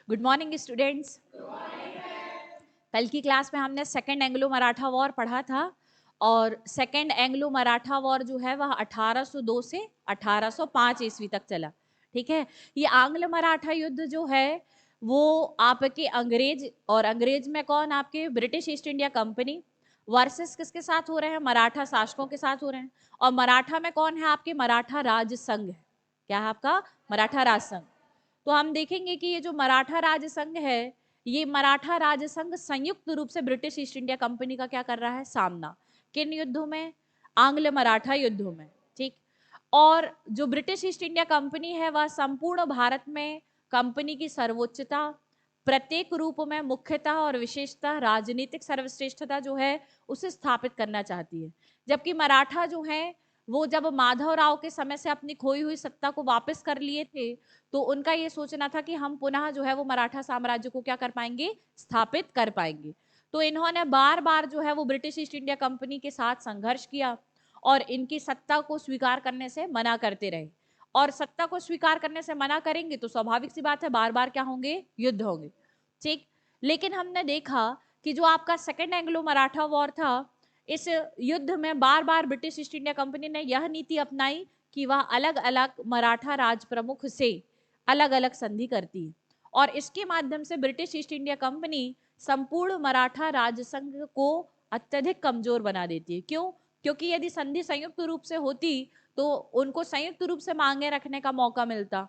Good morning students. कल की class में हमने सेकेंड एंग्लो मराठा वॉर पढ़ा था और सेकेंड एंग्लो मराठा वॉर जो है वह 1802 से 1805 ईस्वी तक चला। ठीक है, ये आंग्ल मराठा युद्ध जो है वो आपके अंग्रेज, और अंग्रेज में कौन, आपके British east India company versus किसके साथ हो रहे हैं, मराठा शासकों के साथ हो रहे हैं। और मराठा में कौन है, आपके मराठा राज संघ है। क्या है आपका मराठा राज संघ। तो हम देखेंगे कि ये जो मराठा राज संघ है, ये मराठा राज संघ संयुक्त रूप से ब्रिटिश ईस्ट इंडिया कंपनी का क्या कर रहा है, सामना। किन युद्धों में, आंग्ल मराठा युद्धों में। ठीक। और जो ब्रिटिश ईस्ट इंडिया कंपनी है वह संपूर्ण भारत में कंपनी की सर्वोच्चता, प्रत्येक रूप में मुख्यतः और विशेषतः राजनीतिक सर्वश्रेष्ठता जो है उसे स्थापित करना चाहती है। जबकि मराठा जो है वो जब माधवराव के समय से अपनी खोई हुई सत्ता को वापस कर लिए थे, तो उनका ये सोचना था कि हम पुनः जो है वो मराठा साम्राज्य को क्या कर पाएंगे, स्थापित कर पाएंगे। तो इन्होंने बार बार जो है वो ब्रिटिश ईस्ट इंडिया कंपनी के साथ संघर्ष किया और इनकी सत्ता को स्वीकार करने से मना करते रहे। और सत्ता को स्वीकार करने से मना करेंगे तो स्वाभाविक सी बात है बार बार क्या होंगे, युद्ध होंगे। ठीक। लेकिन हमने देखा कि जो आपका सेकेंड एंग्लो मराठा वॉर था, इस युद्ध में बार बार ब्रिटिश ईस्ट इंडिया कंपनी ने यह नीति अपनाई कि वह अलग अलग मराठा राज प्रमुख से अलग अलग संधि करती है और इसके माध्यम से ब्रिटिश ईस्ट इंडिया कंपनी संपूर्ण मराठा राज संघ को अत्यधिक कमजोर बना देती है। क्यों? क्योंकि यदि संधि संयुक्त रूप से होती तो उनको संयुक्त रूप से मांगे रखने का मौका मिलता।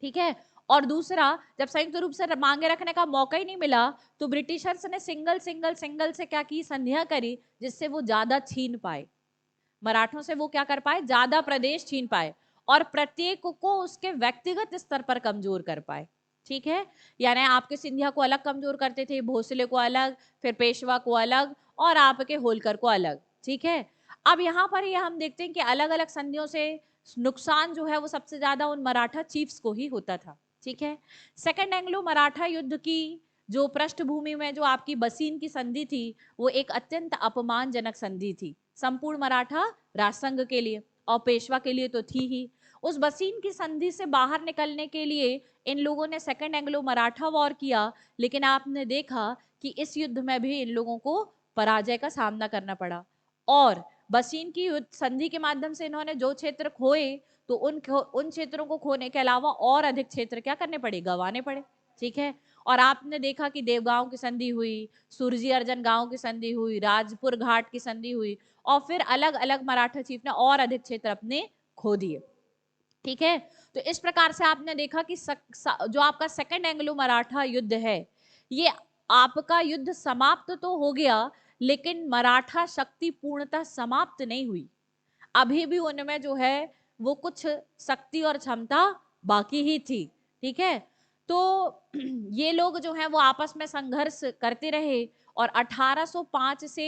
ठीक है। और दूसरा, जब संयुक्त रूप से मांगे रखने का मौका ही नहीं मिला तो ब्रिटिशर्स ने सिंगल सिंगल सिंगल से क्या की, संधियां करी, जिससे वो ज्यादा छीन पाए मराठों से, वो क्या कर पाए, ज्यादा प्रदेश छीन पाए और प्रत्येक को उसके व्यक्तिगत स्तर पर कमजोर कर पाए। ठीक है। यानी आपके सिंधिया को अलग कमजोर करते थे, भोसले को अलग, फिर पेशवा को अलग और आपके होलकर को अलग। ठीक है। अब यहाँ पर ये हम देखते हैं कि अलग अलग संधियों से नुकसान जो है वो सबसे ज्यादा उन मराठा चीफ्स को ही होता था। ठीक है। सेकेंड एंग्लो मराठा युद्ध की जो पृष्ठभूमि में जो आपकी बसीन की संधि थी वो एक अत्यंत अपमानजनक संधि थी संपूर्ण मराठा राजसंघ के लिए और पेशवा के लिए तो थी ही। उस बसीन की संधि से बाहर निकलने के लिए इन लोगों ने सेकेंड एंग्लो मराठा वॉर किया, लेकिन आपने देखा कि इस युद्ध में भी इन लोगों को पराजय का सामना करना पड़ा और बसीन की संधि के माध्यम से इन्होंने जो क्षेत्र खोए तो उन क्षेत्रों को खोने के अलावा और अधिक क्षेत्र क्या करने पड़े, गंवाने पड़े। ठीक है। और आपने देखा कि देवगांव की संधि हुई, सुरजी अर्जन गांव की संधि हुई, राजपुर घाट की संधि हुई और फिर अलग अलग मराठा चीफ ने और अधिक क्षेत्र अपने खो दिए। ठीक है। तो इस प्रकार से आपने देखा कि जो आपका सेकेंड एंग्लो मराठा युद्ध है ये आपका युद्ध समाप्त तो हो गया, लेकिन मराठा शक्ति पूर्णतः समाप्त नहीं हुई। अभी भी उनमें जो है वो कुछ शक्ति और क्षमता बाकी ही थी। ठीक है। तो ये लोग जो है वो आपस में संघर्ष करते रहे और 1805 से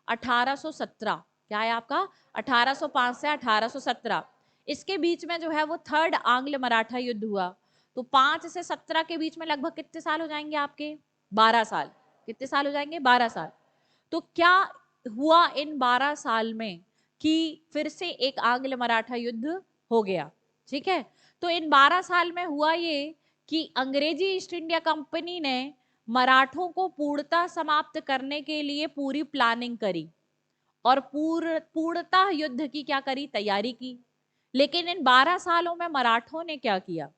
1817, क्या है आपका 1805 से 1817, इसके बीच में जो है वो थर्ड आंग्ल मराठा युद्ध हुआ। तो 5 से 17 के बीच में लगभग कितने साल हो जाएंगे आपके, 12 साल। कितने साल हो जाएंगे, 12 साल। तो क्या हुआ इन 12 साल में कि फिर से एक आंग्ल मराठा युद्ध हो गया। ठीक है। तो इन 12 साल में हुआ ये कि अंग्रेजी ईस्ट इंडिया कंपनी ने मराठों को पूर्णतः समाप्त करने के लिए पूरी प्लानिंग करी और पूर्णतः युद्ध की क्या करी, तैयारी की। लेकिन इन 12 सालों में मराठों ने क्या किया,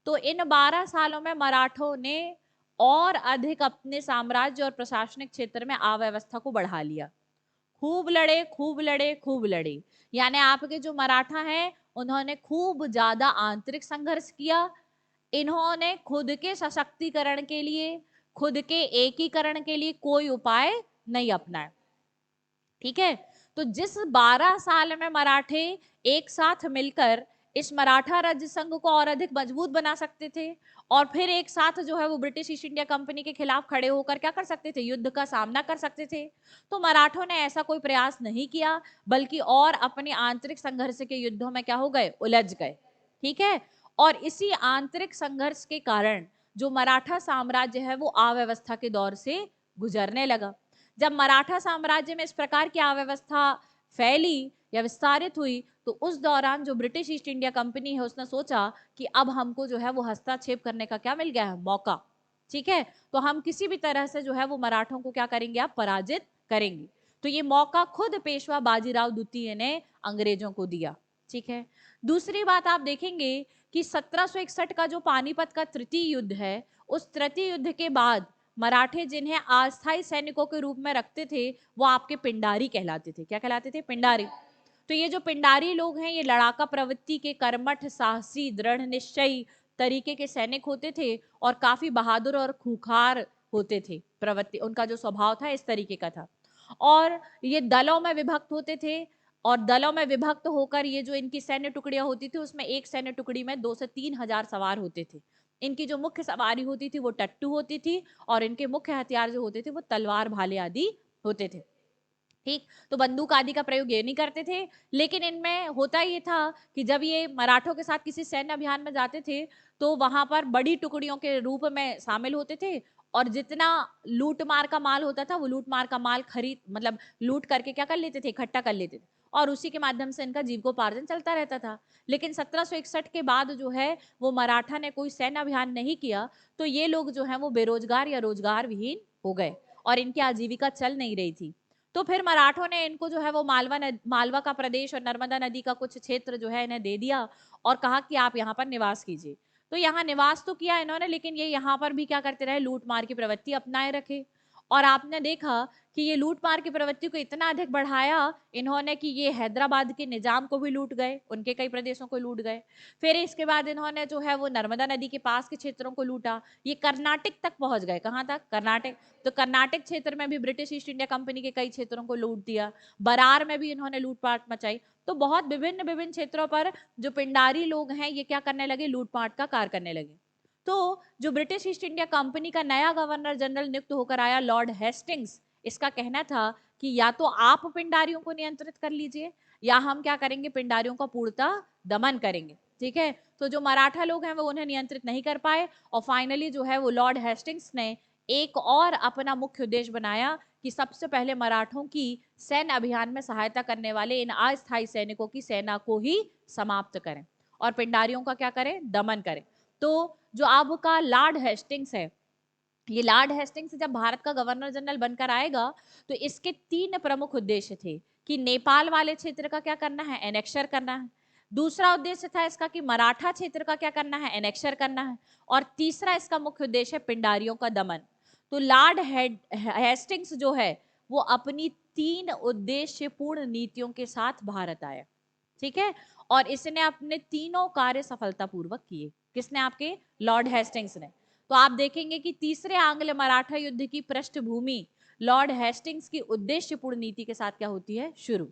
तो इन 12 सालों में मराठों ने और अधिक अपने साम्राज्य और प्रशासनिक क्षेत्र में अव्यवस्था को बढ़ा लिया। खूब लड़े खूब लड़े खूब लड़े, यानी आपके जो मराठा हैं उन्होंने खूब ज्यादा आंतरिक संघर्ष किया। इन्होंने खुद के सशक्तिकरण के लिए, खुद के एकीकरण के लिए कोई उपाय नहीं अपनाया। ठीक है। तो जिस 12 साल में मराठे एक साथ मिलकर इस मराठा राज्य संघ को और अधिक मजबूत बना सकते थे और फिर एक साथ जो है वो ब्रिटिश ईस्ट इंडिया कंपनी के खिलाफ खड़े होकर क्या कर सकते थे, युद्ध का सामना कर सकते थे, तो मराठों ने ऐसा कोई प्रयास नहीं किया बल्कि और अपने आंतरिक संघर्ष के युद्धों में क्या हो गए, उलझ गए। ठीक है। और इसी आंतरिक संघर्ष के कारण जो मराठा साम्राज्य है वो अव्यवस्था के दौर से गुजरने लगा। जब मराठा साम्राज्य में इस प्रकार की अव्यवस्था फैली या विस्तारित हुई, तो उस दौरान जो ब्रिटिश ईस्ट इंडिया कंपनी है उसने सोचा कि अब हमको जो है वो हस्तक्षेप करने का क्या मिल गया है, मौका। ठीक है, तो हम किसी भी तरह से जो है वो मराठों को क्या करेंगे, आप पराजित करेंगे। तो ये मौका खुद पेशवा बाजीराव द्वितीय ने अंग्रेजों को दिया। ठीक है, दूसरी बात आप देखेंगे कि 1761 का जो पानीपत का तृतीय युद्ध है, उस तृतीय युद्ध के बाद मराठे जिन्हें अस्थायी सैनिकों के रूप में रखते थे वो आपके पिंडारी कहलाते थे। क्या कहलाते थे, पिंडारी। तो ये जो पिंडारी लोग हैं ये लड़ाका प्रवृत्ति के, कर्मठ, साहसी, दृढ़ निश्चयी तरीके के सैनिक होते थे और काफी बहादुर और खूंखार होते थे। प्रवृत्ति उनका जो स्वभाव था इस तरीके का था। और ये दलों में विभक्त होते थे, और दलों में विभक्त होकर ये जो इनकी सैन्य टुकड़ियां होती थी उसमें एक सैन्य टुकड़ी में 2 से 3 हजार सवार होते थे। इनकी जो मुख्य सवारी होती थी वो टट्टू होती थी, और इनके मुख्य हथियार जो होते थे वो तलवार, भाले आदि होते थे। ठीक, तो बंदूक आदि का प्रयोग ये नहीं करते थे। लेकिन इनमें होता ये था कि जब ये मराठों के साथ किसी सैन्य अभियान में जाते थे तो वहां पर बड़ी टुकड़ियों के रूप में शामिल होते थे, और जितना लूट मार का माल होता था वो लूट मार का माल खरीद, मतलब लूट करके क्या कर लेते थे, इकट्ठा कर लेते थे, और उसी के माध्यम से इनका जीविकोपार्जन चलता रहता था। लेकिन 1761 के बाद जो है वो मराठा ने कोई सैन्य अभियान नहीं किया, तो ये लोग जो है वो बेरोजगार या रोजगार विहीन हो गए और इनकी आजीविका चल नहीं रही थी। तो फिर मराठों ने इनको जो है वो मालवा का प्रदेश और नर्मदा नदी का कुछ क्षेत्र जो है इन्हें दे दिया और कहा कि आप यहाँ पर निवास कीजिए। तो यहाँ निवास तो किया इन्होंने, लेकिन ये यहाँ पर भी क्या करते रहे, लूट मार की प्रवृत्ति अपनाए रखे। और आपने देखा कि ये लूट मार की प्रवृत्ति को इतना अधिक बढ़ाया इन्होंने कि ये हैदराबाद के निजाम को भी लूट गए, उनके कई प्रदेशों को लूट गए। फिर इसके बाद इन्होंने जो है वो नर्मदा नदी के पास के क्षेत्रों को लूटा, ये कर्नाटक तक पहुंच गए। कहाँ तक, कर्नाटक। तो कर्नाटक क्षेत्र में भी ब्रिटिश ईस्ट इंडिया कंपनी के कई क्षेत्रों को लूट दिया, बरार में भी इन्होंने लूटपाट मचाई। तो बहुत विभिन्न विभिन्न क्षेत्रों पर जो पिंडारी लोग हैं ये क्या करने लगे, लूटपाट का कार्य करने लगे। तो जो ब्रिटिश ईस्ट इंडिया कंपनी का नया गवर्नर जनरल नियुक्त होकर आया, लॉर्ड हेस्टिंग्स, इसका कहना था कि या तो आप पिंडारियों को नियंत्रित कर लीजिए या हम क्या करेंगे, पिंडारियों का पूर्णतः दमन करेंगे। ठीक है, तो जो मराठा लोग हैं वो उन्हें नियंत्रित नहीं कर पाए, और फाइनली जो है वो लॉर्ड हेस्टिंग्स ने एक और अपना मुख्य उद्देश्य बनाया कि सबसे पहले मराठों की सैन्य अभियान में सहायता करने वाले इन अस्थायी सैनिकों की सेना को ही समाप्त करें और पिंडारियों का क्या करें, दमन करें। तो जो अब का लॉर्ड हेस्टिंग्स है, ये लॉर्ड हेस्टिंग्स जब भारत का गवर्नर जनरल बनकर आएगा तो इसके 3 प्रमुख उद्देश्य थे कि नेपाल वाले क्षेत्र का क्या करना है, एनेक्शर करना है। दूसरा उद्देश्य था इसका कि मराठा क्षेत्र का क्या करना है, एनेक्शर करना है। और तीसरा इसका मुख्य उद्देश्य है पिंडारियों का दमन। तो लॉर्ड हेस्टिंग्स जो है वो अपनी 3 उद्देश्यपूर्ण नीतियों के साथ भारत आया। ठीक है, और इसने अपने तीनों कार्य सफलतापूर्वक किए। किसने, आपके लॉर्ड हेस्टिंग्स ने। तो आप देखेंगे कि तीसरे आंग्ल मराठा युद्ध की पृष्ठभूमि लॉर्ड हेस्टिंग्स की उद्देश्यपूर्ण नीति के साथ क्या होती है, शुरू।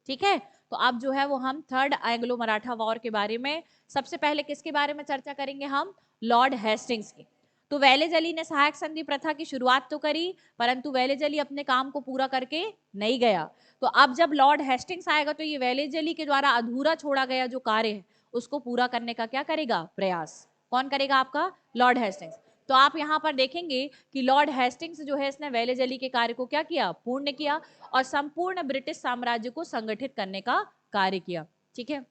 ठीक है, तो अब जो है वो हम थर्ड एंग्लो मराठा वॉर के बारे में सबसे पहले किसके बारे में चर्चा करेंगे, हम लॉर्ड हेस्टिंग्स की। तो वेलेजली ने सहायक संधि प्रथा की शुरुआत तो करी, परंतु वेलेजली अपने काम को पूरा करके नहीं गया। तो अब जब लॉर्ड हेस्टिंग्स आएगा तो ये वेलेजली के द्वारा अधूरा छोड़ा गया जो कार्य है उसको पूरा करने का क्या करेगा, प्रयास। कौन करेगा, आपका लॉर्ड हेस्टिंग्स। तो आप यहाँ पर देखेंगे कि लॉर्ड हेस्टिंग्स जो है इसने वेलेजली के कार्य को क्या किया, पूर्ण किया, और संपूर्ण ब्रिटिश साम्राज्य को संगठित करने का कार्य किया। ठीक है,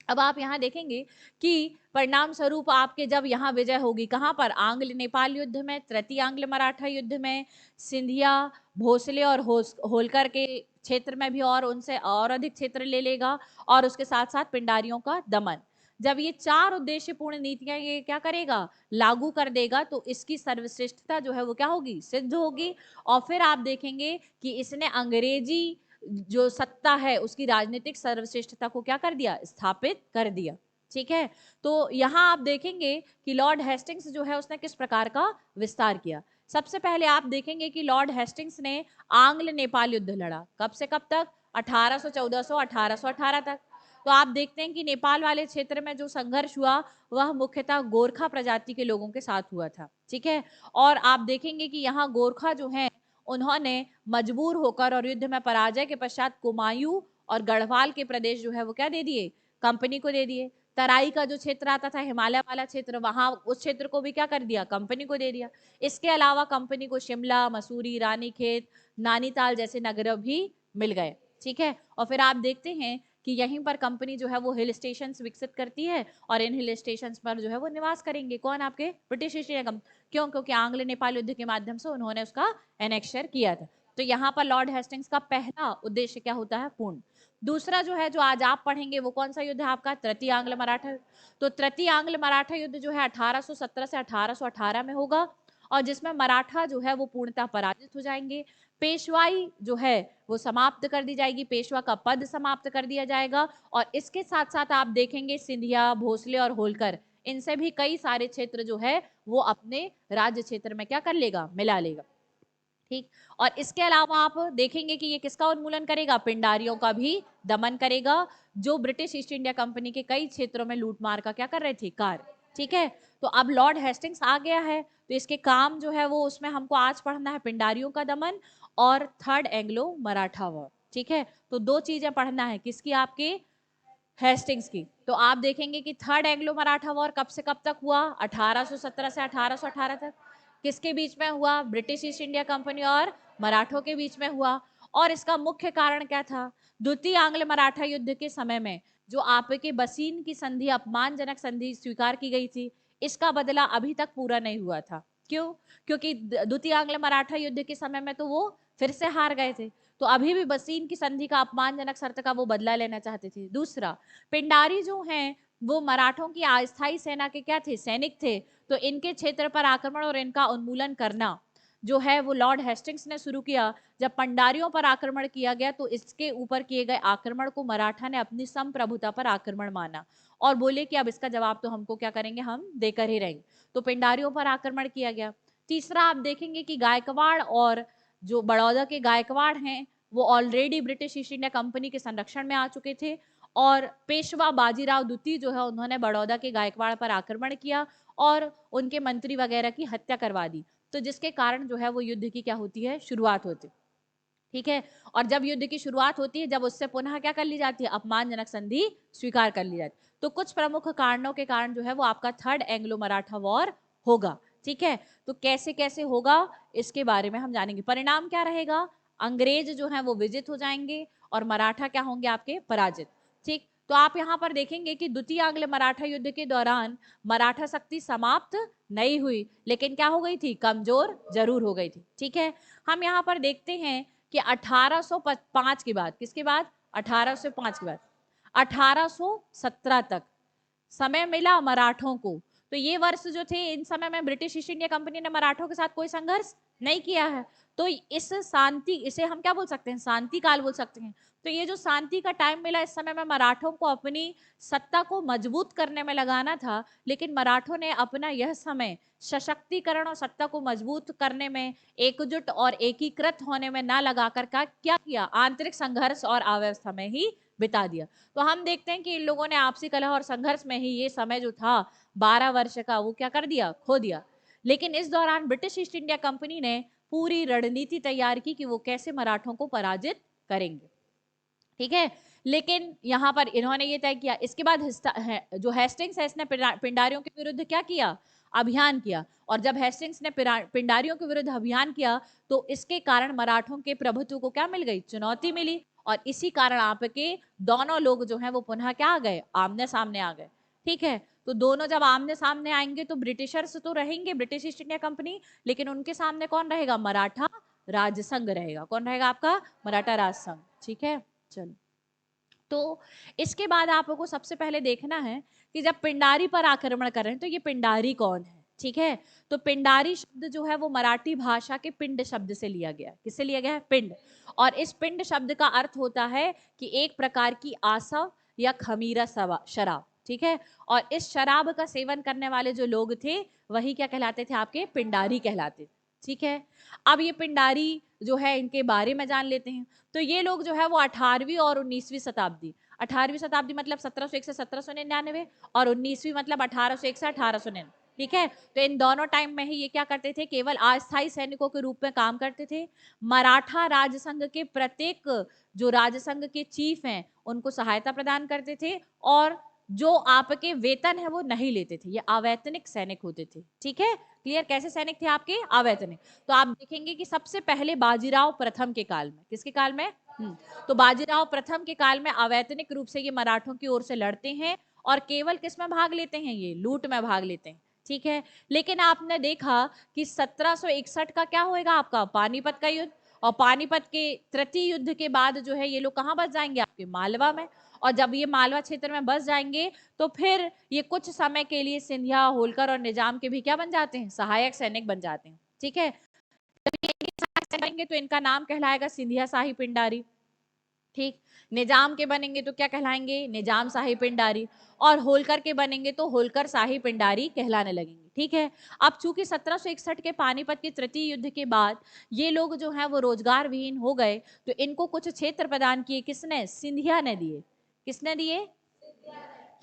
अब आप यहाँ देखेंगे कि परिणाम स्वरूप आपके जब यहाँ विजय होगी, कहाँ पर, आंग्ल नेपाल युद्ध में, तृतीय आंग्ल मराठा युद्ध में, सिंधिया, भोसले और होलकर के क्षेत्र में भी और उनसे और अधिक क्षेत्र ले लेगा, और उसके साथ साथ पिंडारियों का दमन। जब ये 4 उद्देश्यपूर्ण नीतियां ये क्या करेगा, लागू कर देगा, तो इसकी सर्वश्रेष्ठता जो है वो क्या होगी, सिद्ध होगी। और फिर आप देखेंगे कि इसने अंग्रेजी जो सत्ता है उसकी राजनीतिक सर्वश्रेष्ठता को क्या कर दिया, स्थापित कर दिया। ठीक है, तो यहाँ आप देखेंगे कि लॉर्ड हेस्टिंग्स जो है उसने किस प्रकार का विस्तार किया। सबसे पहले आप देखेंगे कि लॉर्ड हेस्टिंग्स ने आंग्ल नेपाल युद्ध लड़ा, कब से कब तक, 1818 तक। तो आप देखते हैं कि नेपाल वाले क्षेत्र में जो संघर्ष हुआ वह मुख्यतः गोरखा प्रजाति के लोगों के साथ हुआ था। ठीक है, और आप देखेंगे कि यहाँ गोरखा जो है उन्होंने मजबूर होकर और युद्ध में पराजय के पश्चात कुमायूं और गढ़वाल के प्रदेश जो है वो क्या दे दिए, कंपनी को दे दिए। तराई का जो क्षेत्र आता था, हिमालय वाला क्षेत्र, वहां उस क्षेत्र को भी क्या कर दिया, कंपनी को दे दिया। इसके अलावा कंपनी को शिमला, मसूरी, रानीखेत, नानीताल जैसे नगर भी मिल गए। ठीक है। और फिर आप देखते हैं कि यहीं पर कंपनी जो है वो हिल स्टेशन विकसित करती है और इन हिल स्टेशन पर जो है वो निवास करेंगे। कौन? आपके ब्रिटिश ईस्ट इंडिया कंपनी। क्यों? क्योंकि आंग्ल नेपाल युद्ध के माध्यम से उन्होंने उसका एनेक्शर किया था। तो यहाँ पर लॉर्ड हेस्टिंग्स का पहला उद्देश्य क्या होता है? पूर्ण। दूसरा जो है जो आज आप पढ़ेंगे वो कौन सा युद्ध है आपका? तृतीय आंग्ल मराठा। तो तृतीय आंग्ल मराठा युद्ध जो है 1817 से 1818 में होगा और जिसमें मराठा जो है वो पूर्णतः पराजित हो जाएंगे। पेशवाई जो है वो समाप्त कर दी जाएगी, पेशवा का पद समाप्त कर दिया जाएगा और इसके साथ साथ आप देखेंगे सिंधिया, भोसले और होलकर इनसे भी कई सारे क्षेत्र जो है वो अपने राज्य क्षेत्र में क्या कर लेगा? मिला लेगा। ठीक। और इसके अलावा आप देखेंगे कि ये किसका उन्मूलन करेगा? पिंडारियों का भी दमन करेगा, जो ब्रिटिश ईस्ट इंडिया कंपनी के कई क्षेत्रों में लूटमार का क्या कर रहे थे? कार्य। ठीक है। तो अब लॉर्ड हेस्टिंग्स आ गया है तो इसके काम जो है वो उसमें हमको आज पढ़ना है पिंडारियों का दमन और थर्ड एंग्लो मराठा वॉर। ठीक है। तो दो चीजें पढ़ना है किसकी? आपके हेस्टिंग्स की। तो आप देखेंगे कि थर्ड एंग्लो मराठा वॉर कब से कब तक हुआ? 1817 से 1818 तक। किसके बीच में हुआ? ब्रिटिश ईस्ट इंडिया कंपनी और मराठों के बीच में हुआ। और इसका मुख्य कारण क्या था? द्वितीय आंग्ल मराठा युद्ध के समय में जो आपके बसीन की संधि, अपमानजनक संधि स्वीकार की गई थी, इसका बदला अभी तक पूरा नहीं हुआ था। क्यों? क्योंकि द्वितीय आंग्ल मराठा युद्ध के समय में तो वो फिर से हार गए थे, तो अभी भी बसीन की संधि का अपमानजनक शर्त का वो बदला लेना चाहते थे। दूसरा, पिंडारी जो हैं वो मराठों की अस्थायी सेना के क्या थे? सैनिक थे। तो इनके क्षेत्र पर आक्रमण और इनका उन्मूलन करना जो है वो लॉर्ड हेस्टिंग्स ने शुरू किया। जब पंडारियों पर आक्रमण किया गया तो इसके ऊपर किए गए आक्रमण को मराठा ने अपनी संप्रभुता पर आक्रमण माना और बोले कि अब इसका जवाब तो हमको क्या करेंगे? हम देकर ही रहेंगे। तो पिंडारियों पर आक्रमण किया गया। तीसरा, आप देखेंगे कि गायकवाड़ और जो बड़ौदा के गायकवाड़ हैं वो already British east India company के संरक्षण में आ चुके थे और पेशवा बाजीराव द्वितीय जो है उन्होंने बड़ौदा के गायकवाड़ पर आक्रमण किया और उनके मंत्री वगैरह की हत्या करवा दी। तो जिसके कारण जो है वो युद्ध की क्या होती है? शुरुआत होती। ठीक है। और जब युद्ध की शुरुआत होती है, जब उससे पुनः क्या कर ली जाती है? अपमानजनक संधि स्वीकार कर ली जाती है। तो कुछ प्रमुख कारणों के कारण जो है वो आपका थर्ड एंग्लो मराठा वॉर होगा। ठीक है। तो कैसे कैसे होगा इसके बारे में हम जानेंगे। परिणाम क्या रहेगा? अंग्रेज जो है वो विजित हो जाएंगे और मराठा क्या होंगे? आपके पराजित। ठीक। तो आप यहाँ पर देखेंगे कि द्वितीय आंग्ल मराठा युद्ध के दौरान मराठा शक्ति समाप्त नहीं हुई, लेकिन क्या हो गई थी? कमजोर जरूर हो गई थी। ठीक है। हम यहाँ पर देखते हैं कि 1805 के बाद, किसके बाद? 1805 के बाद 1817 तक समय मिला मराठों को। तो ये वर्ष जो थे, इन समय में ब्रिटिश ईस्ट इंडिया कंपनी ने मराठों के साथ कोई संघर्ष नहीं किया है। तो इस शांति, इसे हम क्या बोल सकते हैं? शांति काल बोल सकते हैं। तो ये जो शांति का टाइम मिला, इस समय में मराठों को अपनी सत्ता को मजबूत करने में लगाना था, लेकिन मराठों ने अपना यह समय सशक्तिकरण और सत्ता को मजबूत करने में, एकजुट और एकीकृत होने में ना लगाकर क्या किया? आंतरिक संघर्ष और अव्यवस्था में ही बिता दिया। तो हम देखते हैं कि इन लोगों ने आपसी कलह और संघर्ष में ही ये समय जो था 12 वर्ष का, वो क्या कर दिया? खो दिया। लेकिन इस दौरान ब्रिटिश ईस्ट इंडिया कंपनी ने पूरी रणनीति तैयार की कि वो कैसे मराठों को पराजित करेंगे। ठीक है। लेकिन यहाँ पर इन्होंने ये तय किया। इसके बाद जो हेस्टिंग्स है, इसने पिंडारियों के विरुद्ध क्या किया? अभियान किया। और जब हेस्टिंग्स ने पिंडारियों के विरुद्ध अभियान किया तो इसके कारण मराठों के प्रभुत्व को क्या मिल गई? चुनौती मिली। और इसी कारण आपके दोनों लोग जो हैं वो पुनः क्या आ गए? आमने सामने आ गए। ठीक है। तो दोनों जब आमने सामने आएंगे तो ब्रिटिशर्स तो रहेंगे, ब्रिटिश ईस्ट इंडिया कंपनी, लेकिन उनके सामने कौन रहेगा? मराठा राजसंघ रहेगा। कौन रहेगा? आपका मराठा राजसंघ। ठीक है। चलो, तो इसके बाद आपको सबसे पहले देखना है कि जब पिंडारी पर आक्रमण कर रहे हैं तो ये पिंडारी कौन है? ठीक है। तो पिंडारी शब्द जो है वो मराठी भाषा के पिंड शब्द से लिया गया है। किससे लिया गया है? पिंड। और इस पिंड शब्द का अर्थ होता है कि एक प्रकार की आशा या खमीरा शराब। ठीक है। और इस शराब का सेवन करने वाले जो लोग थे वही क्या कहलाते थे? आपके पिंडारी कहलाते। ठीक है। अब ये पिंडारी जो है इनके बारे में जान लेते हैं। तो ये लोग जो है वो 18वीं और 19वीं शताब्दी, 18वीं शताब्दी मतलब 1701 से 1799 और 19वीं मतलब 1801 से 1899। ठीक है। तो इन दोनों टाइम में ही ये क्या करते थे? केवल अस्थायी सैनिकों के रूप में काम करते थे। मराठा राजसंघ के प्रत्येक जो राजसंघ के चीफ हैं उनको सहायता प्रदान करते थे और जो आपके वेतन है वो नहीं लेते थे। ये अवैतनिक सैनिक होते थे। ठीक है। क्लियर? कैसे सैनिक थे आपके? अवैतनिक। तो आप देखेंगे कि सबसे पहले बाजीराव प्रथम के काल में, किसके काल में? तो बाजीराव प्रथम के काल में अवैतनिक रूप से ये मराठों की ओर से लड़ते हैं और केवल किस में भाग लेते हैं, ये लूट में भाग लेते हैं, ठीक है। लेकिन आपने देखा कि 1761 का क्या होएगा, आपका पानीपत का युद्ध, और पानीपत के तृतीय युद्ध के बाद जो है ये लोग कहाँ बस जाएंगे, आपके मालवा में। और जब ये मालवा क्षेत्र में बस जाएंगे तो फिर ये कुछ समय के लिए सिंधिया, होलकर और निजाम के भी क्या बन जाते हैं, सहायक सैनिक बन जाते हैं, ठीक है। बनेंगे तो इनका नाम कहलाएगा सिंधिया शाही पिंडारी, ठीक। निजाम के बनेंगे तो क्या कहलाएंगे, निजाम शाही पिंडारी, और होलकर के बनेंगे तो होलकर शाही पिंडारी कहलाने लगेंगे, ठीक है। अब चूंकि 1761 के पानीपत के तृतीय युद्ध के बाद ये लोग जो है वो रोजगार विहीन हो गए, तो इनको कुछ क्षेत्र प्रदान किए, किसने, सिंधिया ने दिए, किसने दिए,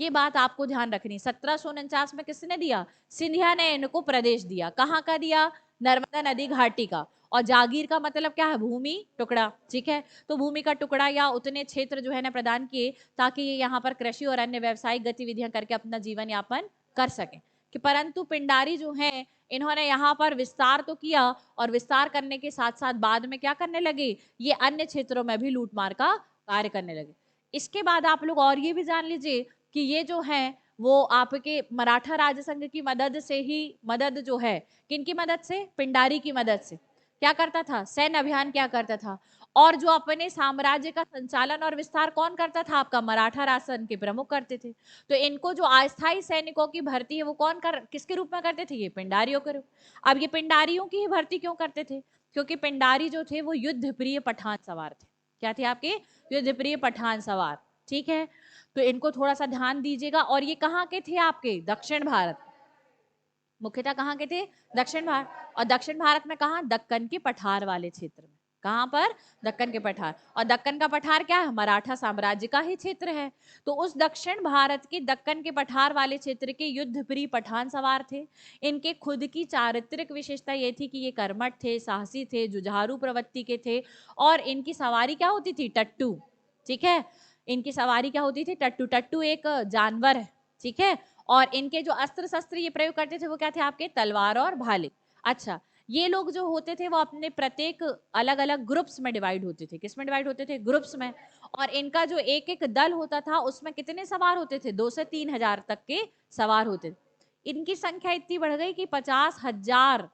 ये बात आपको ध्यान रखनी, 1749 में किसने दिया, सिंधिया ने इनको प्रदेश दिया, कहाँ का दिया, नर्मदा नदी घाटी का। और जागीर का मतलब क्या है, भूमि टुकड़ा, ठीक है। तो भूमि का टुकड़ा या उतने क्षेत्र जो है ना प्रदान किए ताकि ये यहाँ पर कृषि और अन्य व्यावसायिक गतिविधियां करके अपना जीवन यापन कर सके। कि परंतु पिंडारी जो है इन्होंने यहाँ पर विस्तार तो किया, और विस्तार करने के साथ साथ बाद में क्या करने लगे, ये अन्य क्षेत्रों में भी लूटमार का कार्य करने लगे। इसके बाद आप लोग और ये भी जान लीजिए कि ये जो है वो आपके मराठा राज संघ की मदद से ही, मदद जो है किनकी मदद से, पिंडारी की मदद से क्या करता था, सैन्य अभियान क्या करता था। और जो अपने साम्राज्य का संचालन और विस्तार कौन करता था, आपका मराठा राज संघ के प्रमुख करते थे। तो इनको जो अस्थायी सैनिकों की भर्ती है वो कौन कर, किसके रूप में करते थे, ये पिंडारियों के रूप। अब ये पिंडारियों की ही भर्ती क्यों करते थे, क्योंकि पिंडारी जो थे वो युद्ध प्रिय पठान सवार थे। क्या थे आपके, युद्ध प्रिय पठान सवार, ठीक है। तो इनको थोड़ा सा ध्यान दीजिएगा। और ये कहाँ के थे, आपके दक्षिण भारत, मुख्यतः कहाँ के थे, दक्षिण भारत। और दक्षिण भारत में कहाँ, दक्कन के पठार वाले क्षेत्र में, कहाँ पर, दक्कन के पठार। और दक्कन का पठार क्या है, मराठा साम्राज्य का ही क्षेत्र है। तो उस दक्षिण भारत के दक्कन के पठार वाले क्षेत्र के युद्ध प्रिय पठान सवार थे। इनके खुद की चारित्रिक विशेषता ये थी कि ये कर्मठ थे, साहसी थे, जुझारू प्रवृत्ति के थे। और इनकी सवारी क्या होती थी, टट्टू, ठीक है। इनकी सवारी क्या होती थी, टट्टू। टट्टू एक जानवर है, ठीक है। और इनके जो अस्त्र शस्त्र ये प्रयोग करते थे वो क्या थे, आपके तलवार और भाले। अच्छा, ये लोग जो होते थे वो अपने प्रत्येक अलग अलग ग्रुप्स में डिवाइड होते थे, किस में डिवाइड होते थे, ग्रुप्स में। और इनका जो एक एक दल होता था उसमें कितने सवार होते थे, 2 से 3 हजार तक के सवार होते थे। इनकी संख्या इतनी बढ़ गई कि 50,000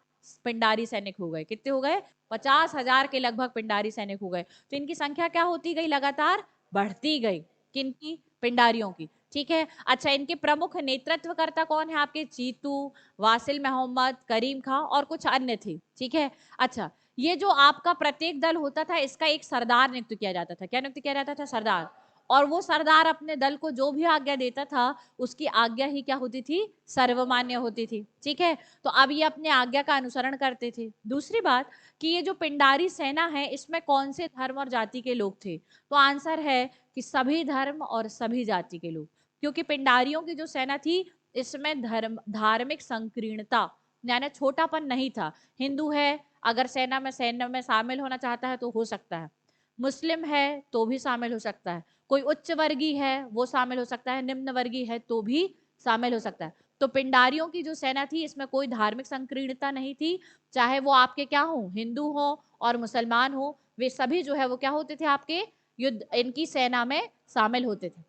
पिंडारी सैनिक हो गए, कितने हो गए, 50,000 के लगभग पिंडारी सैनिक हो गए। तो इनकी संख्या क्या होती गई, लगातार बढ़ती गई, किनकी, पिंडारियों की, ठीक है। अच्छा, इनके प्रमुख नेतृत्वकर्ता कौन है, आपके चीतू, वासिल मोहम्मद, करीम खां और कुछ अन्य थे, ठीक है। अच्छा, ये जो आपका प्रत्येक दल होता था इसका एक सरदार नियुक्त किया जाता था, क्या नियुक्त किया जाता था, सरदार। और वो सरदार अपने दल को जो भी आज्ञा देता था उसकी आज्ञा ही क्या होती थी, सर्वमान्य होती थी, ठीक है। तो अब ये अपने आज्ञा का अनुसरण करते थे। दूसरी बात कि ये जो पिंडारी सेना है इसमें कौन से धर्म और जाति के लोग थे, तो आंसर है कि सभी धर्म और सभी जाति के लोग। क्योंकि पिंडारियों की जो सेना थी इसमें धार्मिक संकीर्णता यानी छोटापन नहीं था। हिंदू है, अगर सैन्य में शामिल होना चाहता है तो हो सकता है, मुस्लिम है तो भी शामिल हो सकता है, कोई उच्च वर्गीय है वो शामिल हो सकता है, निम्न वर्गीय है तो भी शामिल हो सकता है। तो पिंडारियों की जो सेना थी इसमें कोई धार्मिक संकीर्णता नहीं थी, चाहे वो आपके क्या हो, हिंदू हो और मुसलमान हो, वे सभी जो है वो क्या होते थे, आपके युद्ध इनकी सेना में शामिल होते थे,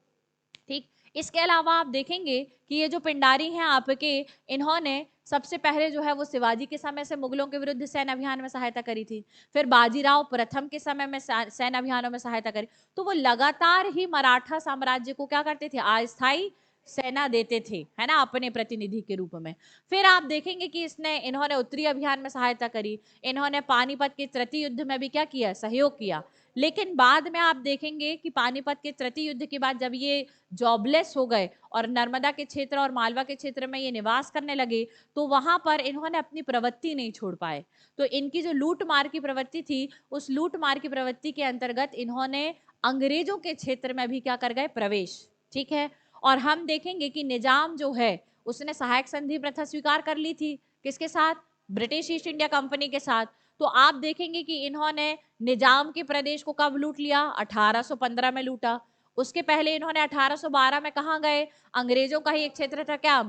ठीक। इसके अलावा आप देखेंगे कि ये जो पिंडारी हैं आपके, इन्होंने सबसे पहले जो है वो शिवाजी के समय से मुगलों के विरुद्ध सैन्य अभियान में सहायता करी थी, फिर बाजीराव प्रथम के समय में सैन्य अभियानों में सहायता करी। तो वो लगातार ही मराठा साम्राज्य को क्या करते थे, अस्थायी सेना देते थे, है ना, अपने प्रतिनिधि के रूप में। फिर आप देखेंगे कि इन्होंने उत्तरी अभियान में सहायता करी, इन्होंने पानीपत के तृतीय युद्ध में भी क्या किया, सहयोग किया। लेकिन बाद में आप देखेंगे कि पानीपत के तृतीय युद्ध के बाद जब ये जॉबलेस हो गए और नर्मदा के क्षेत्र और मालवा के क्षेत्र में ये निवास करने लगे, तो वहां पर इन्होंने अपनी प्रवृत्ति नहीं छोड़ पाए। तो इनकी जो लूट मार की प्रवृत्ति थी उस लूट मार की प्रवृत्ति के अंतर्गत इन्होंने अंग्रेजों के क्षेत्र में भी क्या कर गए, प्रवेश, ठीक है। और हम देखेंगे कि निजाम जो है उसने सहायक संधि प्रथा स्वीकार कर ली थी, किसके साथ, ब्रिटिश ईस्ट इंडिया कंपनी के साथ। तो आप देखेंगे कि इन्होंने निजाम के प्रदेश को कब लूट लिया, 1815 में लूटा। उसके पहले इन्होंने 1812 में कहा गए, अंग्रेजों का ही एक क्षेत्र था क्या,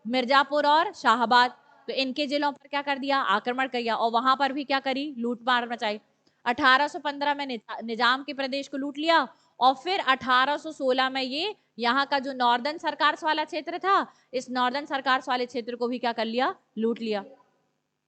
मिर्जापुर और शाहबाद। तो इनके जिलों पर क्या कर दिया, आक्रमण किया और वहां पर भी क्या करी, लूटमार मचाई। 1815 में निजाम के प्रदेश को लूट लिया, और फिर 1816 में ये यहाँ का जो नॉर्दर्न सरकार्स वाला क्षेत्र था, इस नॉर्दर्न सरकार्स वाले क्षेत्र को भी क्या कर लिया, लूट लिया।